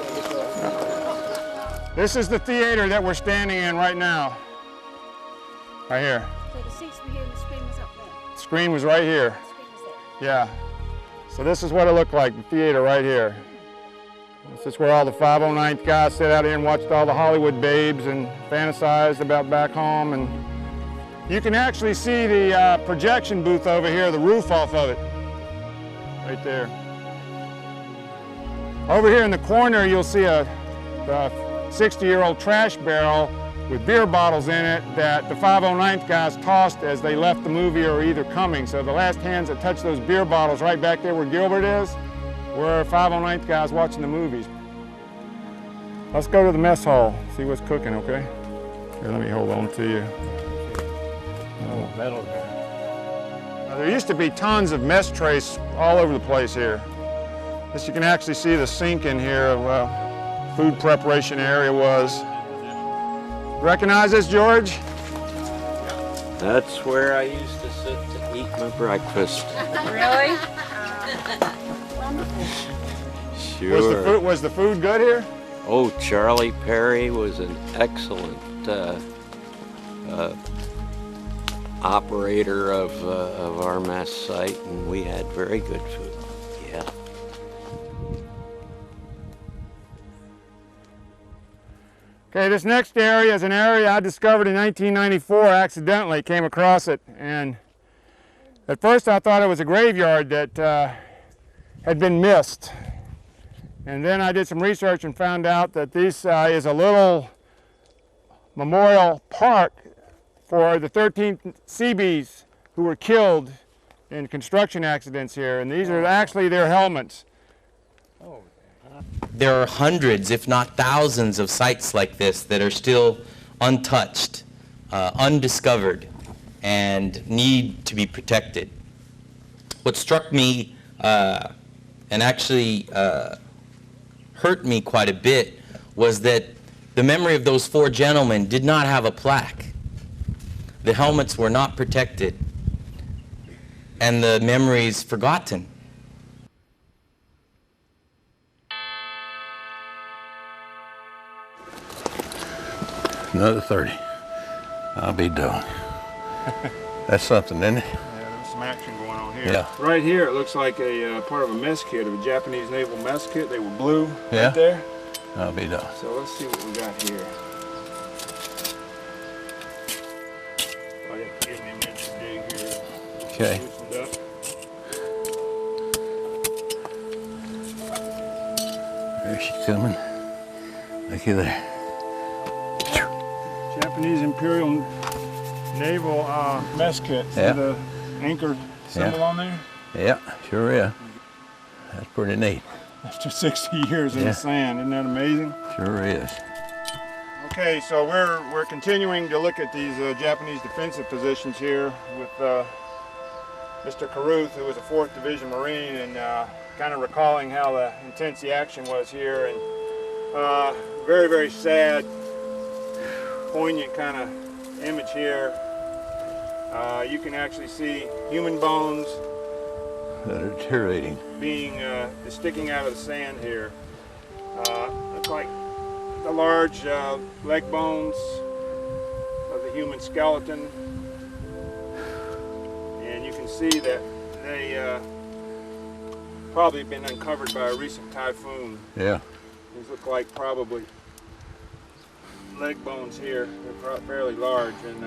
This is the theater that we're standing in right now. Right here. So the seats were here and the screen was up there? The screen was right here. Yeah. So this is what it looked like, the theater right here. This is where all the 509th guys sat out here and watched all the Hollywood babes and fantasized about back home. And you can actually see the projection booth over here, the roof off of it. Right there. Over here in the corner, you'll see a 60-year-old trash barrel with beer bottles in it that the 509th guys tossed as they left the movie or either coming. So the last hands that touched those beer bottles right back there where Gilbert is, were 509th guys watching the movies. Let's go to the mess hall, see what's cooking, okay? Here, let me hold on to you. Oh, metal there. Now, there used to be tons of mess trays all over the place here. This, you can actually see the sink in here of food preparation area was. Recognize this, George? That's where I used to sit to eat my breakfast. Really? Sure. Was the food good here? Oh, Charlie Perry was an excellent operator of our mess site, and we had very good food. Yeah. Okay, this next area is an area I discovered in 1994, accidentally came across it, and at first I thought it was a graveyard that had been missed. And then I did some research and found out that this is a little memorial park for the 13 Seabees who were killed in construction accidents here, and these are actually their helmets. There are hundreds, if not thousands, of sites like this that are still untouched, undiscovered, and need to be protected. What struck me and actually hurt me quite a bit was that the memory of those 4 gentlemen did not have a plaque. The helmets were not protected, and the memories forgotten. Another 30. I'll be done. That's something, isn't it? Yeah, there's some action going on here. Yeah. Right here, it looks like a part of a mess kit, of a Japanese naval mess kit. They were blue Yeah. right there. I'll be done. So let's see what we got here. Give me a minute to dig here. Okay. Loosened up. There she's coming. Looky there. Japanese Imperial Naval mess kit. See Yeah. the anchor symbol on there? Yeah, sure is. That's pretty neat. After 60 years in Yeah. the sand, isn't that amazing? Sure is. Okay, so we're continuing to look at these Japanese defensive positions here with Mr. Caruth, who was a 4th Division Marine, and kind of recalling how intense the action was here, and very, very sad, poignant kind of image here. You can actually see human bones That are deteriorating. being sticking out of the sand here. Look like the large leg bones of the human skeleton, and you can see that they probably been uncovered by a recent typhoon. Yeah. These look like probably leg bones here. They're fairly large, and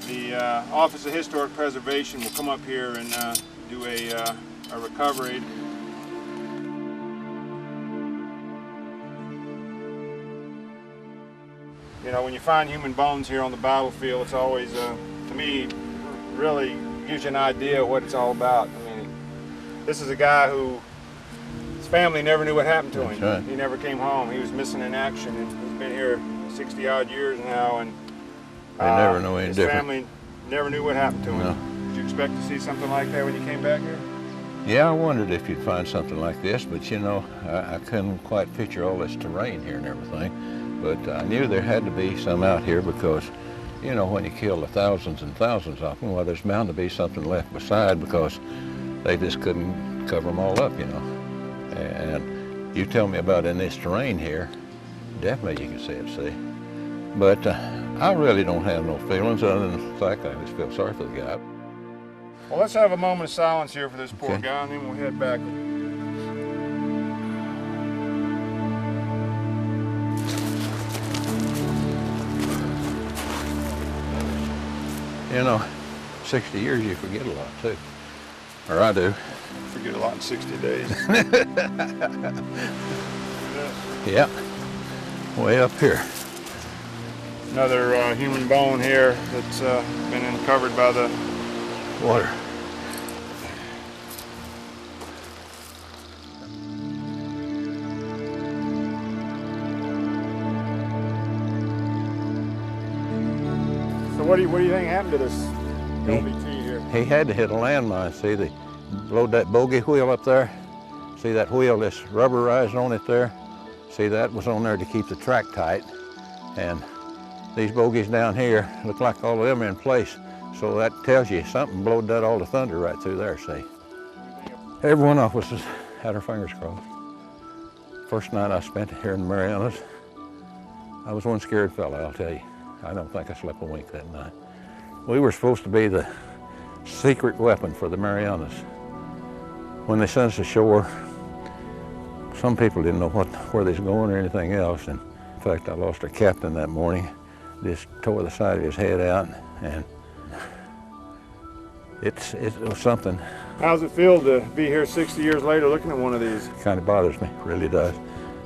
the Office of Historic Preservation will come up here and do a recovery. You know, when you find human bones here on the battlefield, it's always, to me, really gives you an idea of what it's all about. I mean, this is a guy who, his family never knew what happened to him. Right. He never came home. He was missing in action, and he's been here 60-odd years now, and They never know any his different. family never knew what happened to him. No. Did you expect to see something like that when you came back here? Yeah, I wondered if you'd find something like this, but you know, I couldn't quite picture all this terrain here and everything. But I knew there had to be some out here because, you know, when you kill the thousands and thousands of them, well, there's bound to be something left beside because they just couldn't cover them all up, you know. And you tell me about in this terrain here, definitely you can see it, see. But I really don't have no feelings other than the fact I just feel sorry for the guy. Well, let's have a moment of silence here for this poor Okay. guy, and then we'll head back. You know, 60 years you forget a lot too. Or I do. Forget a lot in 60 days. Yeah, way up here. Another human bone here that's been uncovered by the water. So what do you think happened to this LVT here? He had to hit a landmine. See, they load that bogey wheel up there. See that wheel that's rubberized on it there? See, that was on there to keep the track tight. And these bogies down here look like all of them are in place. So that tells you something blowed that all the thunder right through there, see. Every one of us has had our fingers crossed. First night I spent here in the Marianas, I was one scared fella, I'll tell you. I don't think I slept a wink that night. We were supposed to be the secret weapon for the Marianas. When they sent us ashore, some people didn't know where they was going or anything else. And in fact, I lost a captain that morning. Just tore the side of his head out, and it was something. How's it feel to be here 60 years later looking at one of these? Kind of bothers me, really does,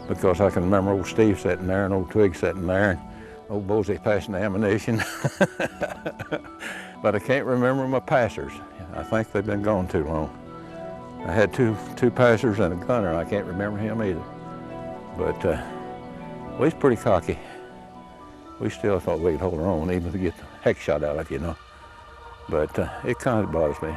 because I can remember old Steve sitting there and old Twig sitting there and old Bosie passing the ammunition. But I can't remember my passers. I think they've been gone too long. I had two passers and a gunner. I can't remember him either. But we was pretty cocky. We still thought we could hold our own, even to get the heck shot out of, you know. But it kind of bothers me.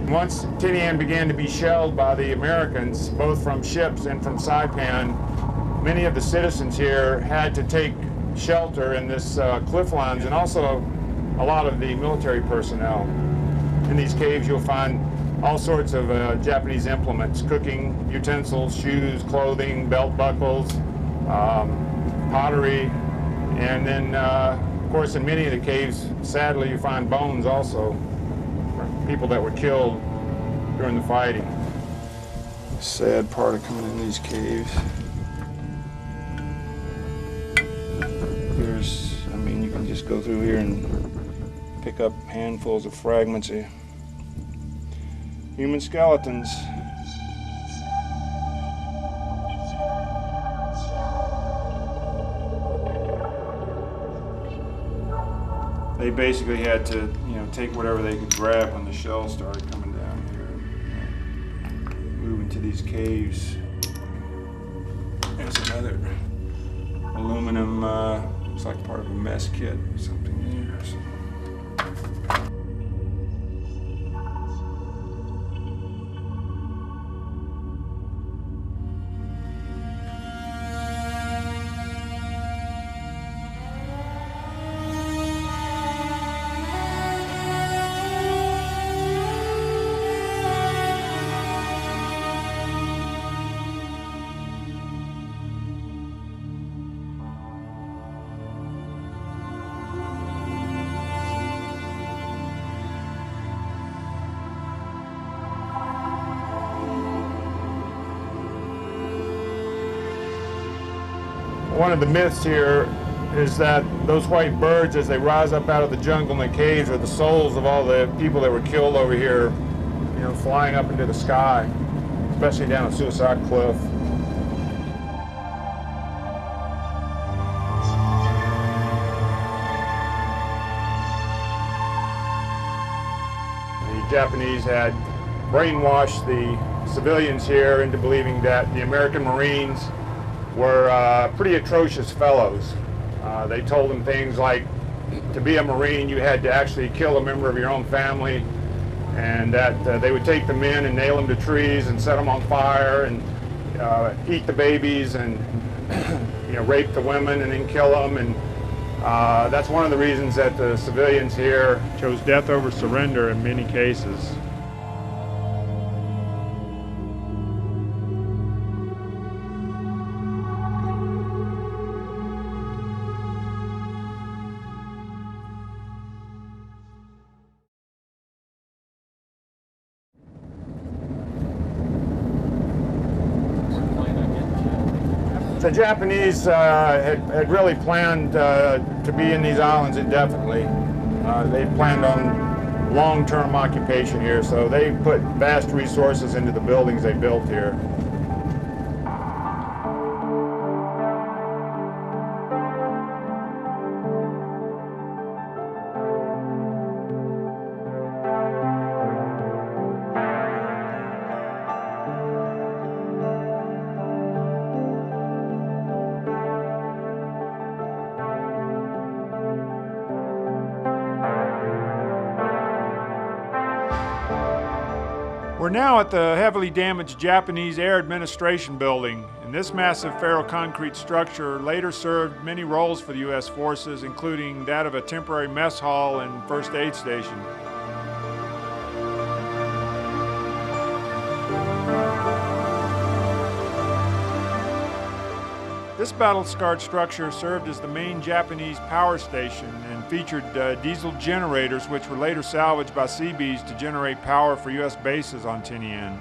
Once Tinian began to be shelled by the Americans, both from ships and from Saipan, many of the citizens here had to take shelter in this cliff lines, and also a lot of the military personnel. In these caves you'll find all sorts of Japanese implements, cooking utensils, shoes, clothing, belt buckles, pottery, and then of course in many of the caves, sadly, you find bones also. People that were killed during the fighting. Sad part of coming in these caves. I mean, you can just go through here and pick up handfuls of fragments of human skeletons. They basically had to, take whatever they could grab when the shells started coming down here, move into these caves. There's another aluminum, looks like part of a mess kit or something there. So. One of the myths here is that those white birds, as they rise up out of the jungle and the caves, are the souls of all the people that were killed over here, flying up into the sky, especially down at Suicide Cliff. Japanese had brainwashed the civilians here into believing that the American Marines were pretty atrocious fellows. They told them things like to be a Marine you had to actually kill a member of your own family, and that they would take the men and nail them to trees and set them on fire and eat the babies and rape the women and then kill them. And that's one of the reasons that the civilians here chose death over surrender in many cases. The Japanese had really planned to be in these islands indefinitely. They planned on long-term occupation here, so they put vast resources into the buildings they built here. We're now at the heavily damaged Japanese Air Administration Building, and this massive ferroconcrete structure later served many roles for the U.S. forces, including that of a temporary mess hall and first aid station. This battle-scarred structure served as the main Japanese power station and featured diesel generators, which were later salvaged by Seabees to generate power for U.S. bases on Tinian.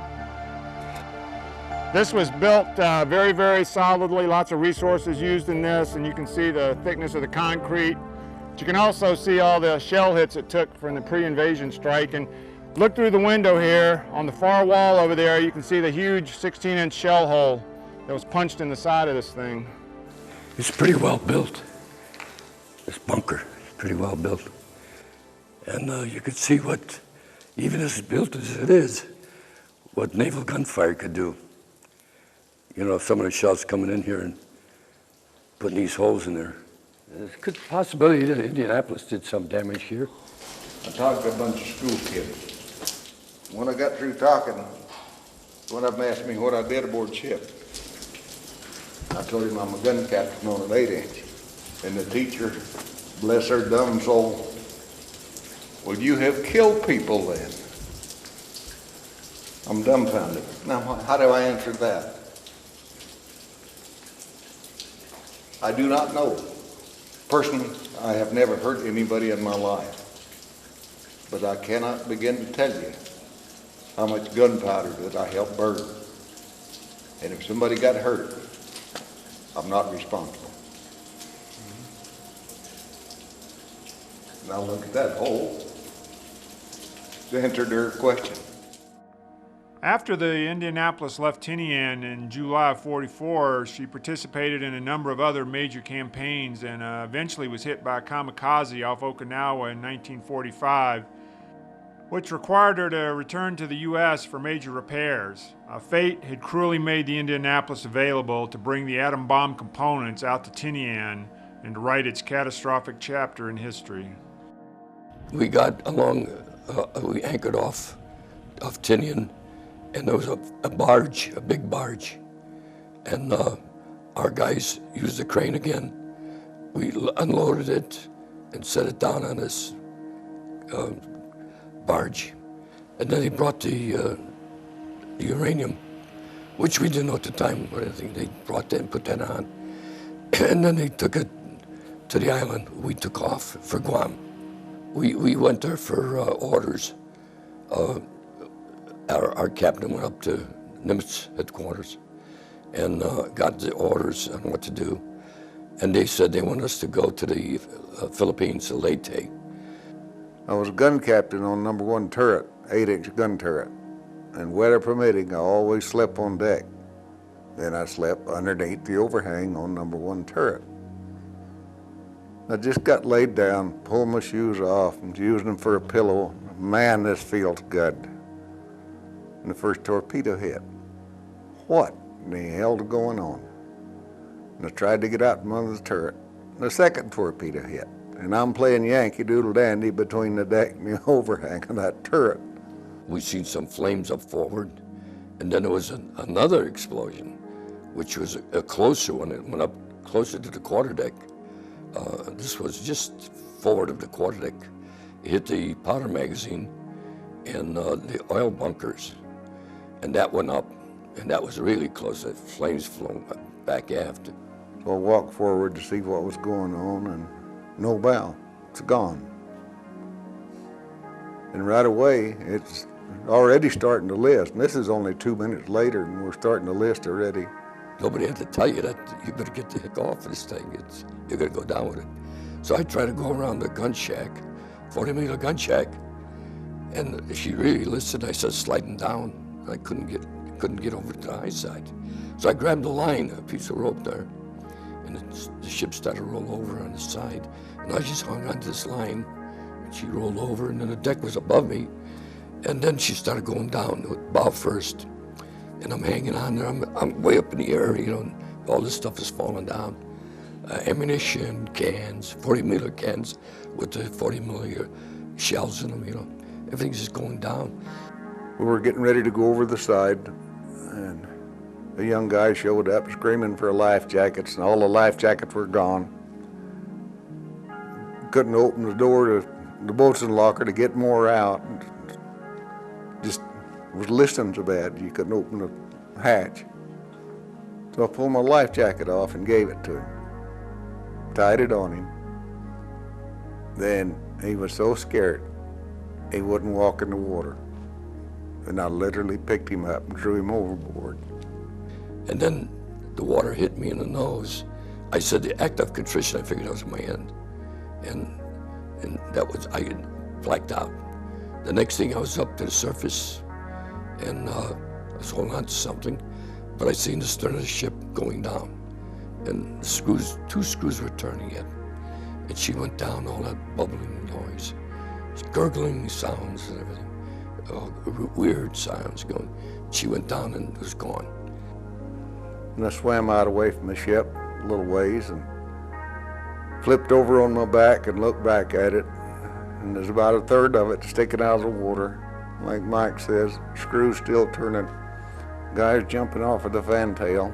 This was built very, very solidly, lots of resources used in this, and you can see the thickness of the concrete. But you can also see all the shell hits it took from the pre-invasion strike. And look through the window here, on the far wall over there, you can see the huge 16-inch shell hole that was punched in the side of this thing. It's pretty well built. This bunker is pretty well built. And you could see what, even as built as it is, what naval gunfire could do. You know, some of the shells coming in here and putting these holes in there. There's a good possibility that Indianapolis did some damage here. I talked to a bunch of school kids. When I got through talking, one of them asked me what I did aboard ship. I told him I'm a gun captain on an 8-inch. And the teacher, bless her dumb soul, would you have killed people then? I'm dumbfounded. Now, how do I answer that? I do not know. Personally, I have never hurt anybody in my life. But I cannot begin to tell you how much gunpowder that I helped burn. And if somebody got hurt, I'm not responsible. Now look at that hole. To answer their question. After the Indianapolis left Tinian in July of '44, she participated in a number of other major campaigns and eventually was hit by a kamikaze off Okinawa in 1945, which required her to return to the U.S. for major repairs. Fate had cruelly made the Indianapolis available to bring the atom bomb components out to Tinian and to write its catastrophic chapter in history. We got along, we anchored off Tinian, and there was a barge, a big barge, and our guys used the crane again. We unloaded it and set it down on this barge, and then they brought the uranium, which we didn't know at the time or anything. They brought that and put that on, and then they took it to the island. We took off for Guam. We went there for orders. Our captain went up to Nimitz headquarters and got the orders on what to do. And they said they want us to go to the Philippines, to Leyte. I was a gun captain on number 1 turret, 8-inch gun turret. And weather permitting, I always slept on deck. Then I slept underneath the overhang on number 1 turret. I just got laid down, pulled my shoes off, and used them for a pillow, man, this feels good. And the first torpedo hit. What in the hell's going on? And I tried to get out from under the turret. The second torpedo hit. And I'm playing Yankee Doodle Dandy between the deck and the overhang of that turret. We seen some flames up forward, and then there was another explosion, which was a closer one. It went up closer to the quarterdeck. This was just forward of the quarterdeck. It hit the powder magazine and the oil bunkers, and that went up, and that was really close. The flames flew back aft. So I walked forward to see what was going on, and no bow, it's gone. And right away, it's already starting to list. And this is only 2 minutes later, and we're starting to list already. Nobody had to tell you that you better get the heck off of this thing. You're gonna go down with it. So I tried to go around the gun shack, 40-meter gun shack, and she really listened. I started sliding down. I couldn't get over to the high side. So I grabbed the line, a piece of rope there, and the ship started to roll over on the side. And I just hung onto this line, and she rolled over, and then the deck was above me. And then she started going down, bow first. And I'm hanging on there. I'm way up in the air, you know, and all this stuff is falling down. Ammunition cans, 40-meter cans with the 40-meter shells in them, you know. Everything's just going down. We were getting ready to go over the side, and a young guy showed up screaming for life jackets, and all the life jackets were gone. Couldn't open the door to the boatswain locker to get more out. Just was listening so bad you couldn't open the hatch. So I pulled my life jacket off and gave it to him. Tied it on him. Then he was so scared he wouldn't walk in the water. And I literally picked him up and threw him overboard. And then the water hit me in the nose. I said the act of contrition, I figured that was my end. And that was, I had blacked out. The next thing I was up to the surface, and I was holding on to something, but I seen the stern of the ship going down. And the screws, 2 screws were turning it. And she went down, all that bubbling noise, gurgling sounds and everything, weird sounds going. She went down and was gone. And I swam out away from the ship a little ways and flipped over on my back and looked back at it. And there's about a third of it sticking out of the water. Like Mike says, screws still turning, guys jumping off of the fantail.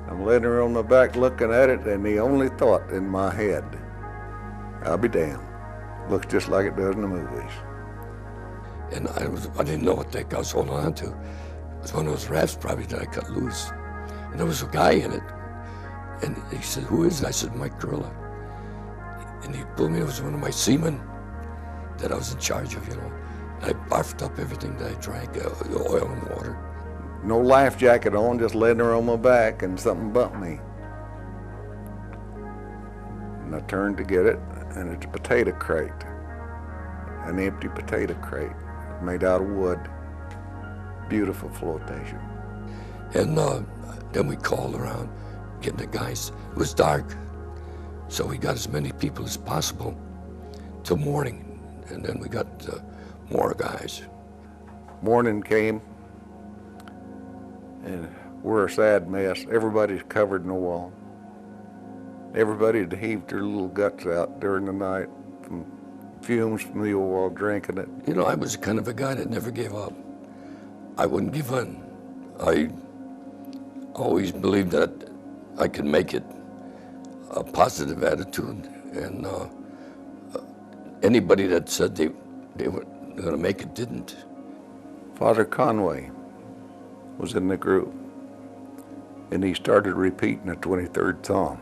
I'm laying there on my back looking at it, and the only thought in my head, I'll be damned. Looks just like it does in the movies. And I didn't know what the heck I was holding on to. It was one of those rafts probably that I cut loose. And there was a guy in it. And he said, "Who is it?" I said, "Mike Kurla." And he pulled me, it was one of my seamen that I was in charge of, you know. And I barfed up everything that I drank, oil and water. No life jacket on, just laying there on my back, and something bumped me. And I turned to get it, and it's a potato crate. An empty potato crate made out of wood. Beautiful flotation. And then we called around, getting the guys. It was dark, so we got as many people as possible till morning. And then we got more guys. Morning came, and we're a sad mess. Everybody's covered in oil. Everybody had heaved their little guts out during the night from fumes from the oil, drinking it. You know, I was the kind of a guy that never gave up. I wouldn't give in. I always believed that I could make it. A positive attitude, and anybody that said they were going to make it didn't. Father Conway was in the group, and he started repeating the 23rd Psalm.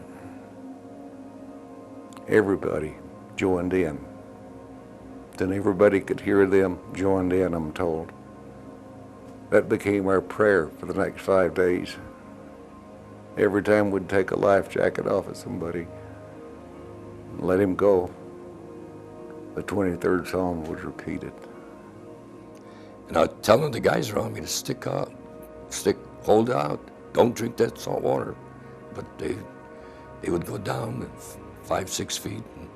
Everybody joined in. Then everybody could hear them joined in, I'm told. That became our prayer for the next 5 days. Every time we'd take a life jacket off of somebody and let him go, the 23rd Psalm was repeated. And I was telling the guys around me to stick up, hold out, don't drink that salt water. But they would go down 5, 6 feet. And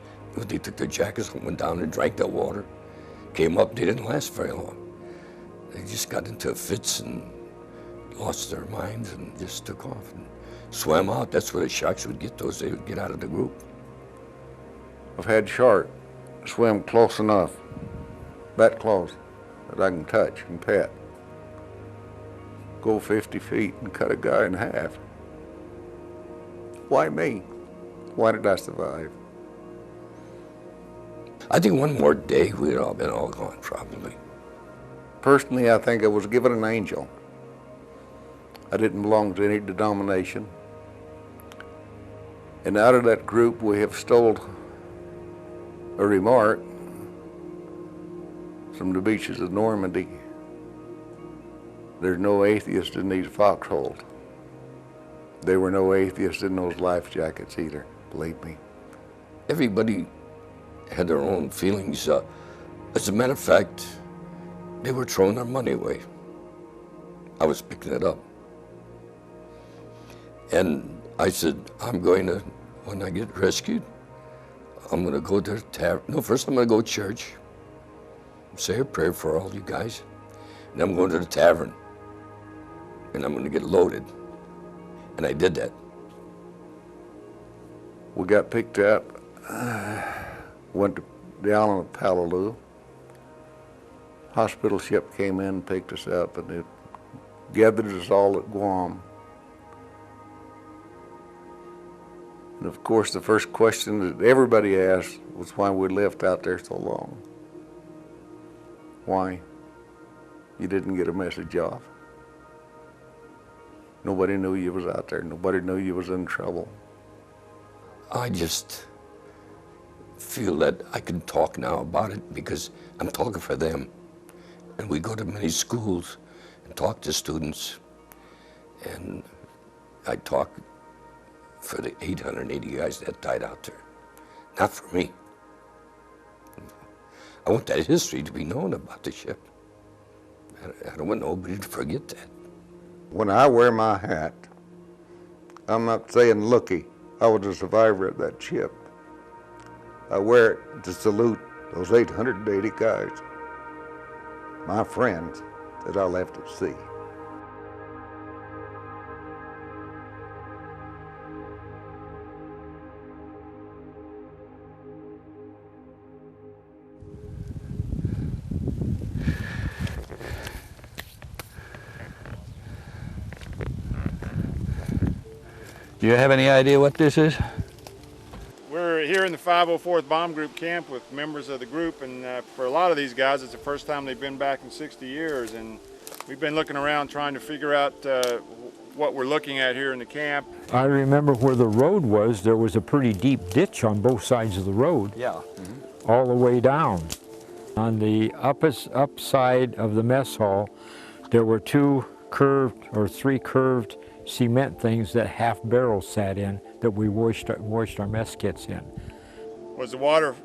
they took their jackets and went down and drank that water. came up, they didn't last very long. They just got into fits and lost their minds and just took off and swam out. That's where the sharks would get those. They would get out of the group. I've had shark swim close enough, that close, that I can touch and pet. Go 50 feet and cut a guy in half. Why me? Why did I survive? I think one more day we'd all been all gone, probably. Personally, I think I was given an angel. I didn't belong to any denomination. And out of that group, we have stole a remark from the beaches of Normandy. There's no atheist in these foxholes. There were no atheists in those life jackets either, believe me. Everybody had their own feelings. As a matter of fact, they were throwing their money away. I was picking it up. And I said, I'm going to, when I get rescued, I'm going to go to the tavern. No, first I'm going to go to church, say a prayer for all you guys, and I'm going to the tavern, and I'm going to get loaded. And I did that. We got picked up, went to the island of Palaloo. Hospital ship came in and picked us up, and it gathered us all at Guam. And of course, the first question that everybody asked was why we left out there so long. Why? You didn't get a message off. Nobody knew you was out there. Nobody knew you was in trouble. I just feel that I can talk now about it because I'm talking for them. And we go to many schools and talk to students. And I talk for the 880 guys that died out there, not for me. I want that history to be known about the ship. I don't want nobody to forget that. When I wear my hat, I'm not saying looky, I was a survivor of that ship. I wear it to salute those 880 guys, my friends that I left at sea. Do you have any idea what this is? We're here in the 504th Bomb Group camp with members of the group, and for a lot of these guys, it's the first time they've been back in 60 years, and we've been looking around trying to figure out what we're looking at here in the camp. I remember where the road was, there was a pretty deep ditch on both sides of the road. Yeah. All the way down. On the upside of the mess hall, there were three curved cement things that half barrels sat in that we washed our mess kits in. Was the water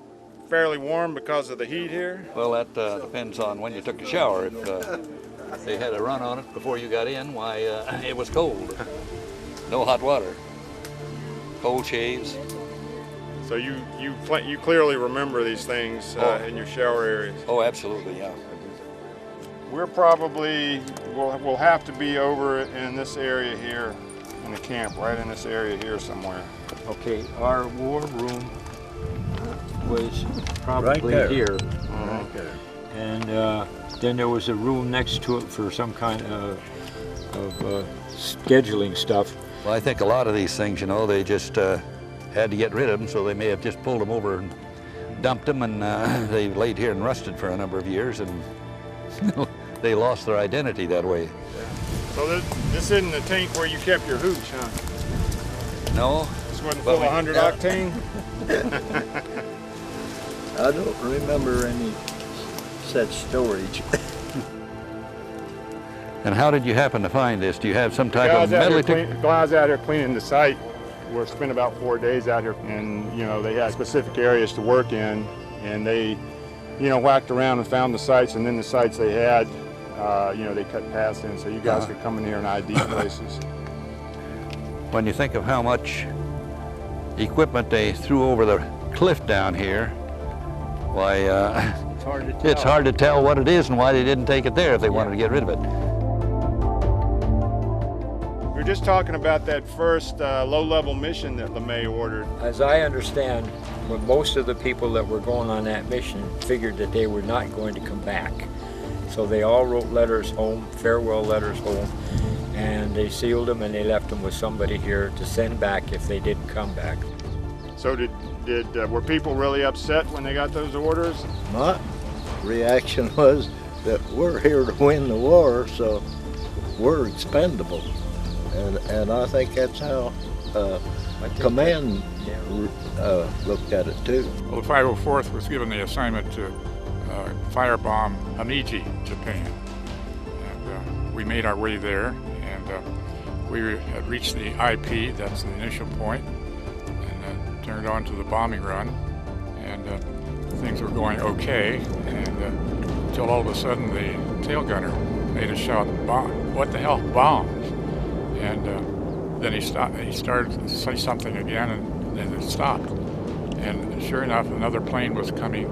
fairly warm because of the heat here? Well, that depends on when you took a shower. If they had a run on it before you got in, why, it was cold. No hot water. Cold shaves. So you clearly remember these things in your shower areas? Oh, absolutely, yeah. We're probably, we'll have to be over in this area here in the camp, right in this area here somewhere. Okay, our war room was probably Right there. here. Right there. And then there was a room next to it for some kind of scheduling stuff. Well, I think a lot of these things, you know, they just had to get rid of them, so they may have just pulled them over and dumped them, and they laid here and rusted for a number of years, and they lost their identity that way. So this isn't the tank where you kept your hooch, huh? No. This wasn't full of 100 octane? I don't remember any such storage. And how did you happen to find this? Do you have some type of metal? Guys out here cleaning the site. We spent about 4 days out here, and you know they had specific areas to work in, and they, you know, whacked around and found the sites, and then the sites they had, you know, they cut paths in, so you guys could come in here and ID places. When you think of how much equipment they threw over the cliff down here, why, It's hard to tell. It's hard to tell what it is and why they didn't take it there if they wanted to get rid of it. We were just talking about that first low-level mission that LeMay ordered. As I understand, well, most of the people that were going on that mission figured that they were not going to come back. So they all wrote letters home, farewell letters home, and they sealed them and they left them with somebody here to send back if they didn't come back. So were people really upset when they got those orders? My reaction was that we're here to win the war, so we're expendable. And I think that's how command looked at it too. Well, the 504th was given the assignment to firebomb Himeji, Japan. And we made our way there, and we had reached the IP, that's the initial point, and turned on to the bombing run, and things were going okay, and until all of a sudden the tail gunner made a shout, "Bomb! What the hell, bombs?" And then he started to say something again, and then it stopped. And sure enough, another plane was coming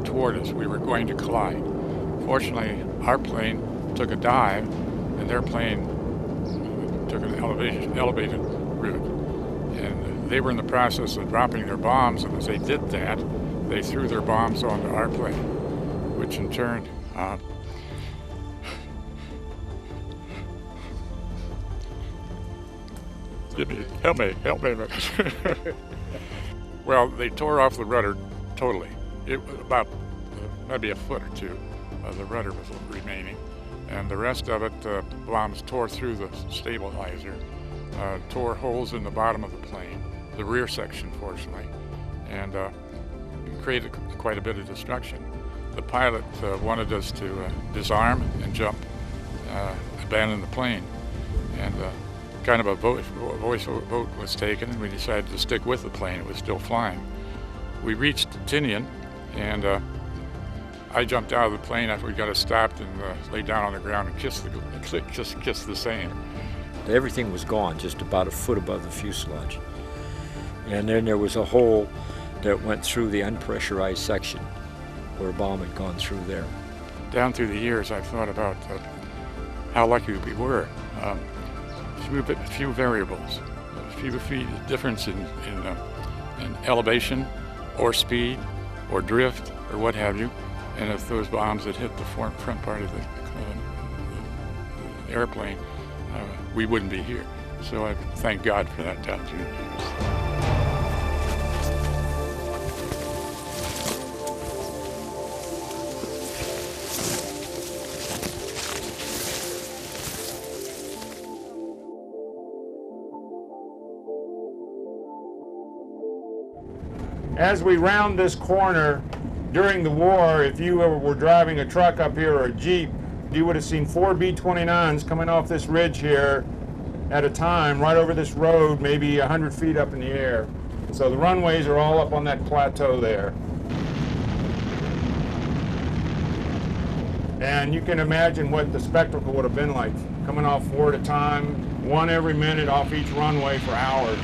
toward us. We were going to collide. Fortunately, our plane took a dive, and their plane took an elevated route. And they were in the process of dropping their bombs, and as they did that, they threw their bombs onto our plane, which in turn help me. Well, they tore off the rudder totally. It was about maybe a foot or two. The rudder was remaining, and the rest of it, bombs tore through the stabilizer, tore holes in the bottom of the plane, the rear section, fortunately, and created quite a bit of destruction. The pilot wanted us to disarm and jump, abandon the plane, and kind of a voice vote was taken, and we decided to stick with the plane. It was still flying. We reached Tinian, and I jumped out of the plane after we got it stopped and laid down on the ground and kissed the sand. Everything was gone, just about a foot above the fuselage. And then there was a hole that went through the unpressurized section where a bomb had gone through there. Down through the years, I've thought about how lucky we were. A few variables, a few difference in elevation or speed or drift or what have you, and if those bombs had hit the front part of the airplane, we wouldn't be here. So I thank God for that down through the years. As we round this corner, during the war, if you were driving a truck up here or a Jeep, you would have seen 4 B-29s coming off this ridge here at a time, right over this road, maybe 100 feet up in the air. So the runways are all up on that plateau there. And you can imagine what the spectacle would have been like, coming off 4 at a time, 1 every minute off each runway for hours.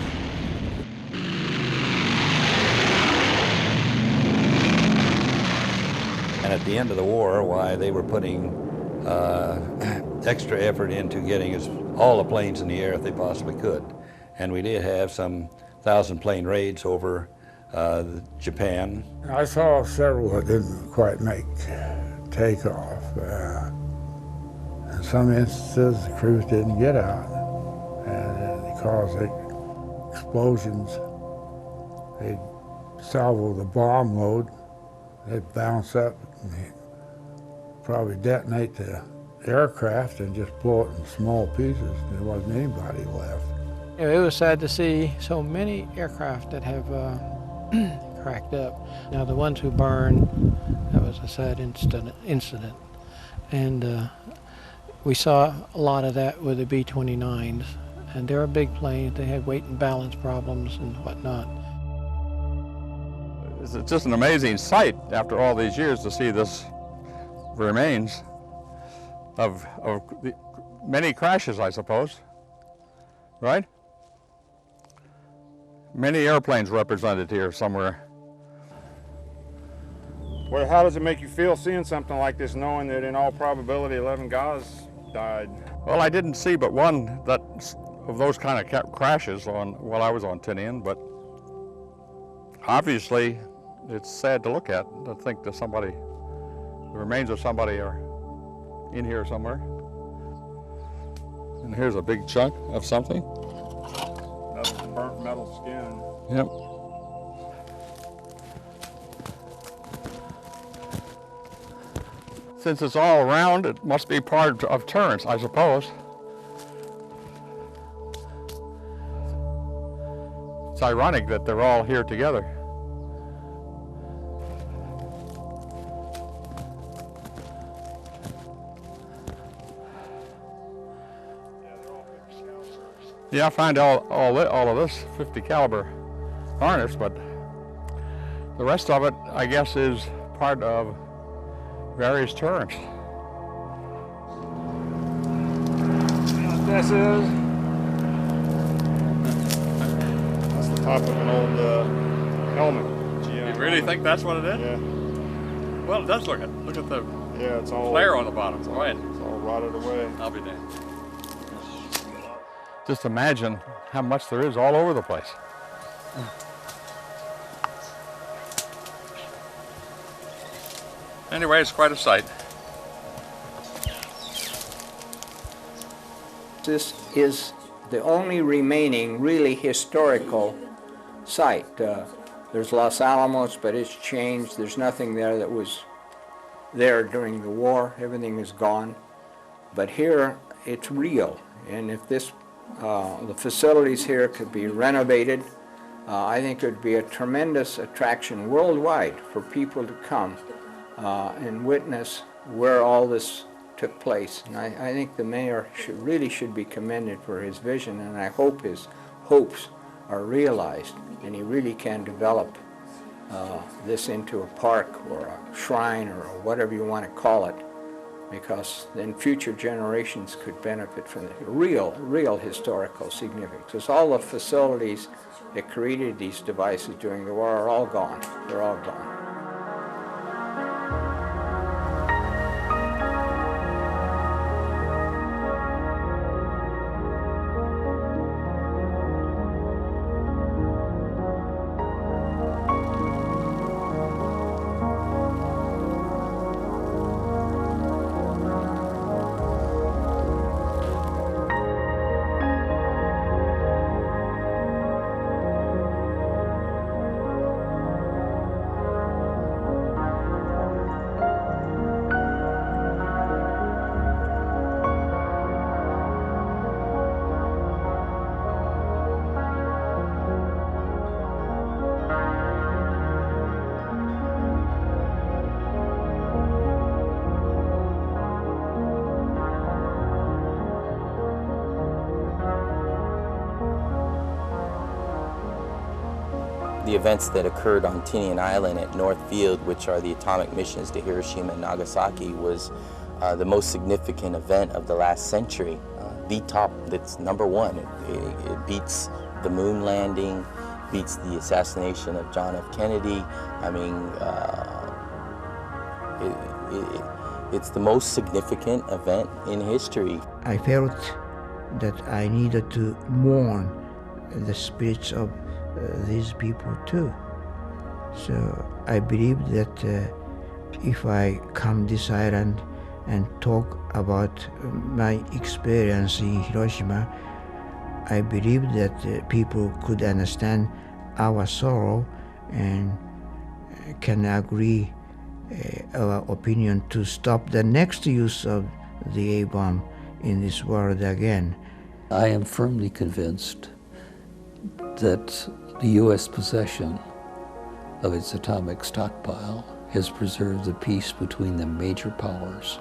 And at the end of the war, why they were putting extra effort into getting all the planes in the air if they possibly could. And we did have some 1,000-plane raids over Japan. I saw several that didn't quite make takeoff. In some instances, the crews didn't get out, and it caused explosions. They'd salvo the bomb load. They'd bounce up and they'd probably detonate the aircraft and just blow it in small pieces. There wasn't anybody left. It was sad to see so many aircraft that have cracked up. Now the ones who burned, that was a sad incident. And we saw a lot of that with the B-29s. And they're a big plane. They had weight and balance problems and whatnot. It's just an amazing sight after all these years to see this remains of many crashes, I suppose, right? Many airplanes represented here somewhere. Well, how does it make you feel seeing something like this, knowing that in all probability 11 guys died? Well, I didn't see but one of those kind of crashes while I was on Tinian, but obviously it's sad to look at, to think that the remains of somebody are in here somewhere. And here's a big chunk of something. Burnt metal skin. Yep. Since it's all around, it must be part of turrets, I suppose. It's ironic that they're all here together. Yeah, I find all of this 50 caliber harness, but the rest of it, I guess, is part of various turrets. This is. That's the top of an old helmet. You really think that's what it is? Yeah. Well, it does look at the it's all flare on the bottom. Go ahead. It's all rotted away. I'll be damned. Just imagine how much there is all over the place. Anyway, it's quite a sight. This is the only remaining really historical site. There's Los Alamos, but it's changed. There's nothing there that was there during the war. Everything is gone. But here, it's real. And if this, the facilities here could be renovated, I think it would be a tremendous attraction worldwide for people to come and witness where all this took place. And I think the mayor really should be commended for his vision, and I hope his hopes are realized and he really can develop this into a park or a shrine or whatever you want to call it, because then future generations could benefit from the real historical significance. Because all the facilities that created these devices during the war are all gone. They're all gone. The events that occurred on Tinian Island at North Field, which are the atomic missions to Hiroshima and Nagasaki, was the most significant event of the last century. The top, that's number one. It beats the moon landing, beats the assassination of John F. Kennedy. I mean, it's the most significant event in history. I felt that I needed to mourn the spirits of these people too. So I believe that if I come this island and talk about my experience in Hiroshima, I believe that people could understand our sorrow and can agree our opinion to stop the next use of the A-bomb in this world again. I am firmly convinced that the U.S. possession of its atomic stockpile has preserved the peace between the major powers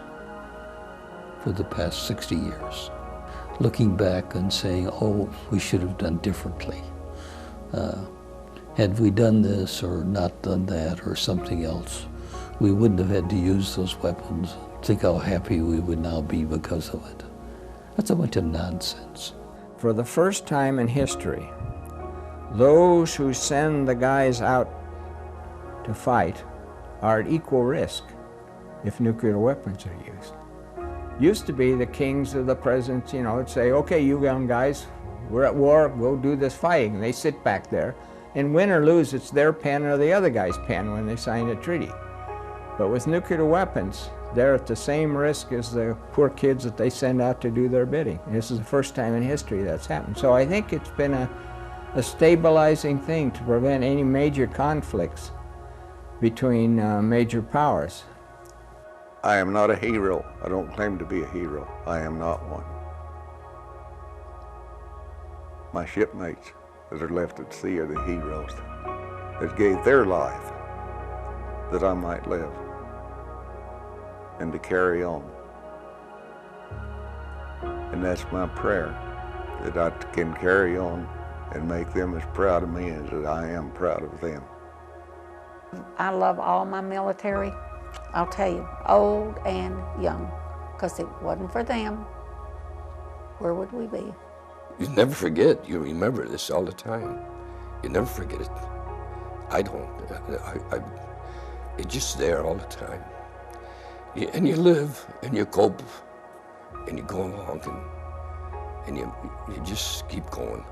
for the past 60 years. Looking back and saying, oh, we should have done differently. Had we done this or not done that or something else, we wouldn't have had to use those weapons. Think how happy we would now be because of it. That's a bunch of nonsense. For the first time in history, those who send the guys out to fight are at equal risk if nuclear weapons are used. Used to be the kings or the presidents, you know, would say, okay, you young guys, we're at war, we'll do this fighting. And they sit back there, and win or lose, it's their pen or the other guy's pen when they sign a treaty. But with nuclear weapons, they're at the same risk as the poor kids that they send out to do their bidding. This is the first time in history that's happened. So I think it's been a stabilizing thing to prevent any major conflicts between major powers. I am not a hero. I don't claim to be a hero. I am not one. My shipmates that are left at sea are the heroes that gave their life that I might live and to carry on. And that's my prayer, that I can carry on and make them as proud of me as I am proud of them. I love all my military, I'll tell you, old and young, because if it wasn't for them, where would we be? You never forget. You remember this all the time. You never forget it. I don't. It's just there all the time. And you live, and you cope, and you go along, and you just keep going.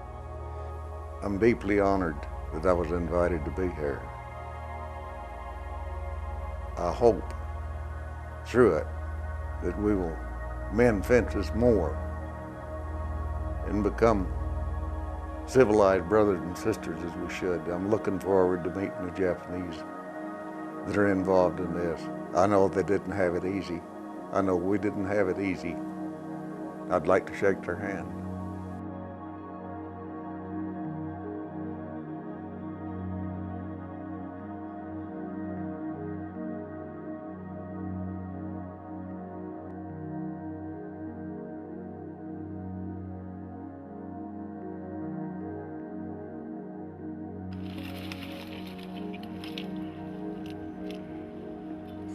I'm deeply honored that I was invited to be here. I hope through it that we will mend fences more and become civilized brothers and sisters as we should. I'm looking forward to meeting the Japanese that are involved in this. I know they didn't have it easy. I know we didn't have it easy. I'd like to shake their hand.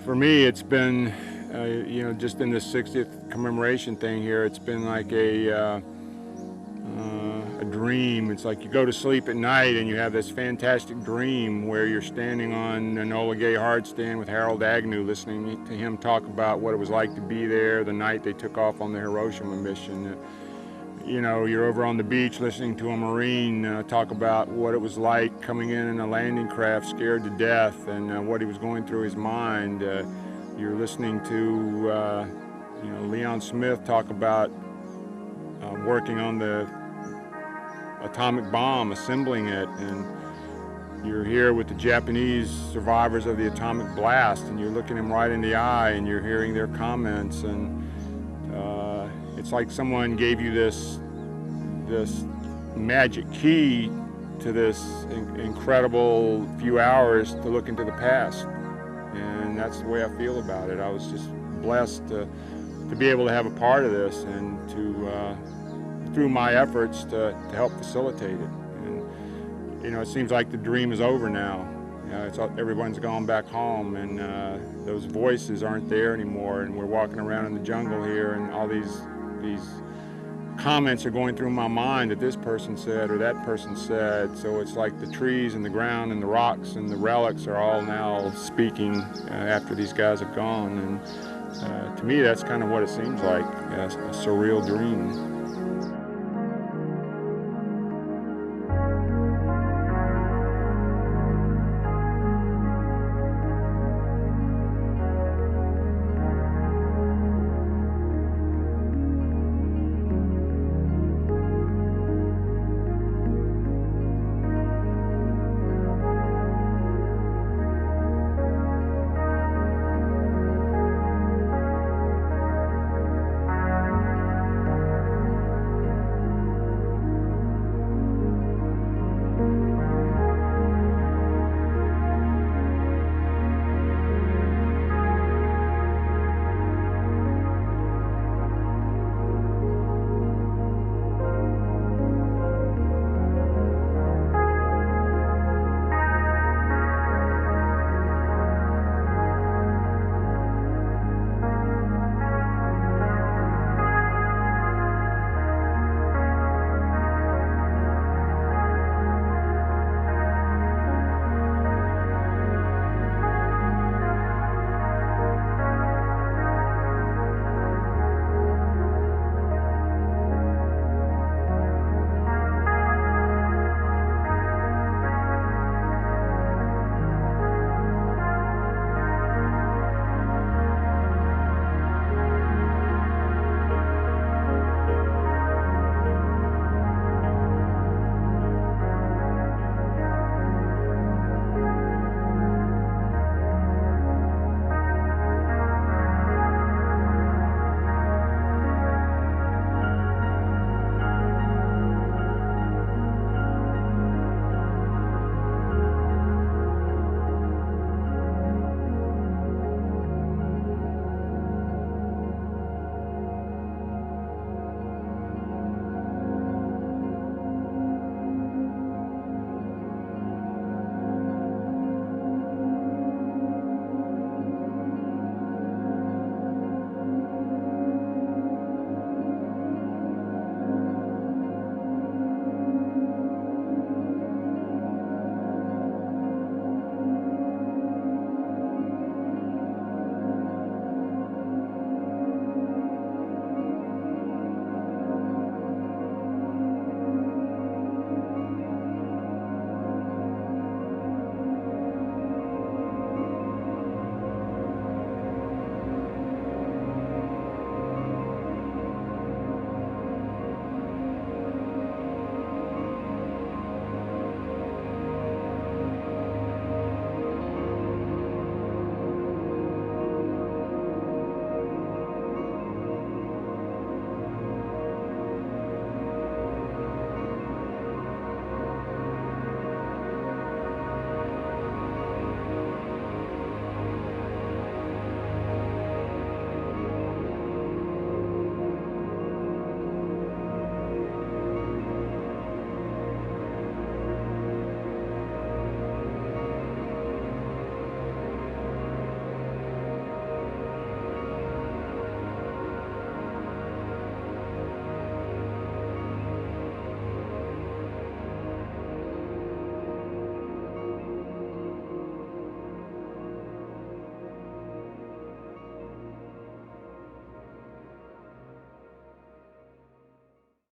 For me, it's been, you know, just in this 60th commemoration thing here, it's been like a dream. It's like you go to sleep at night and you have this fantastic dream where you're standing on Enola Gay Hard Stand with Harold Agnew, listening to him talk about what it was like to be there the night they took off on the Hiroshima mission. You know, you're over on the beach listening to a Marine talk about what it was like coming in a landing craft scared to death and what he was going through his mind. You're listening to, you know, Leon Smith talk about working on the atomic bomb, assembling it, and you're here with the Japanese survivors of the atomic blast, and you're looking them right in the eye and you're hearing their comments, and it's like someone gave you this magic key to this incredible few hours to look into the past. And that's the way I feel about it. I was just blessed to be able to have a part of this and to, through my efforts, to help facilitate it. And, you know, it seems like the dream is over now. You know, everyone's gone back home, and those voices aren't there anymore, and we're walking around in the jungle here, and all these comments are going through my mind that this person said or that person said. So it's like the trees and the ground and the rocks and the relics are all now speaking after these guys have gone. And to me, that's kind of what it seems like, a surreal dream.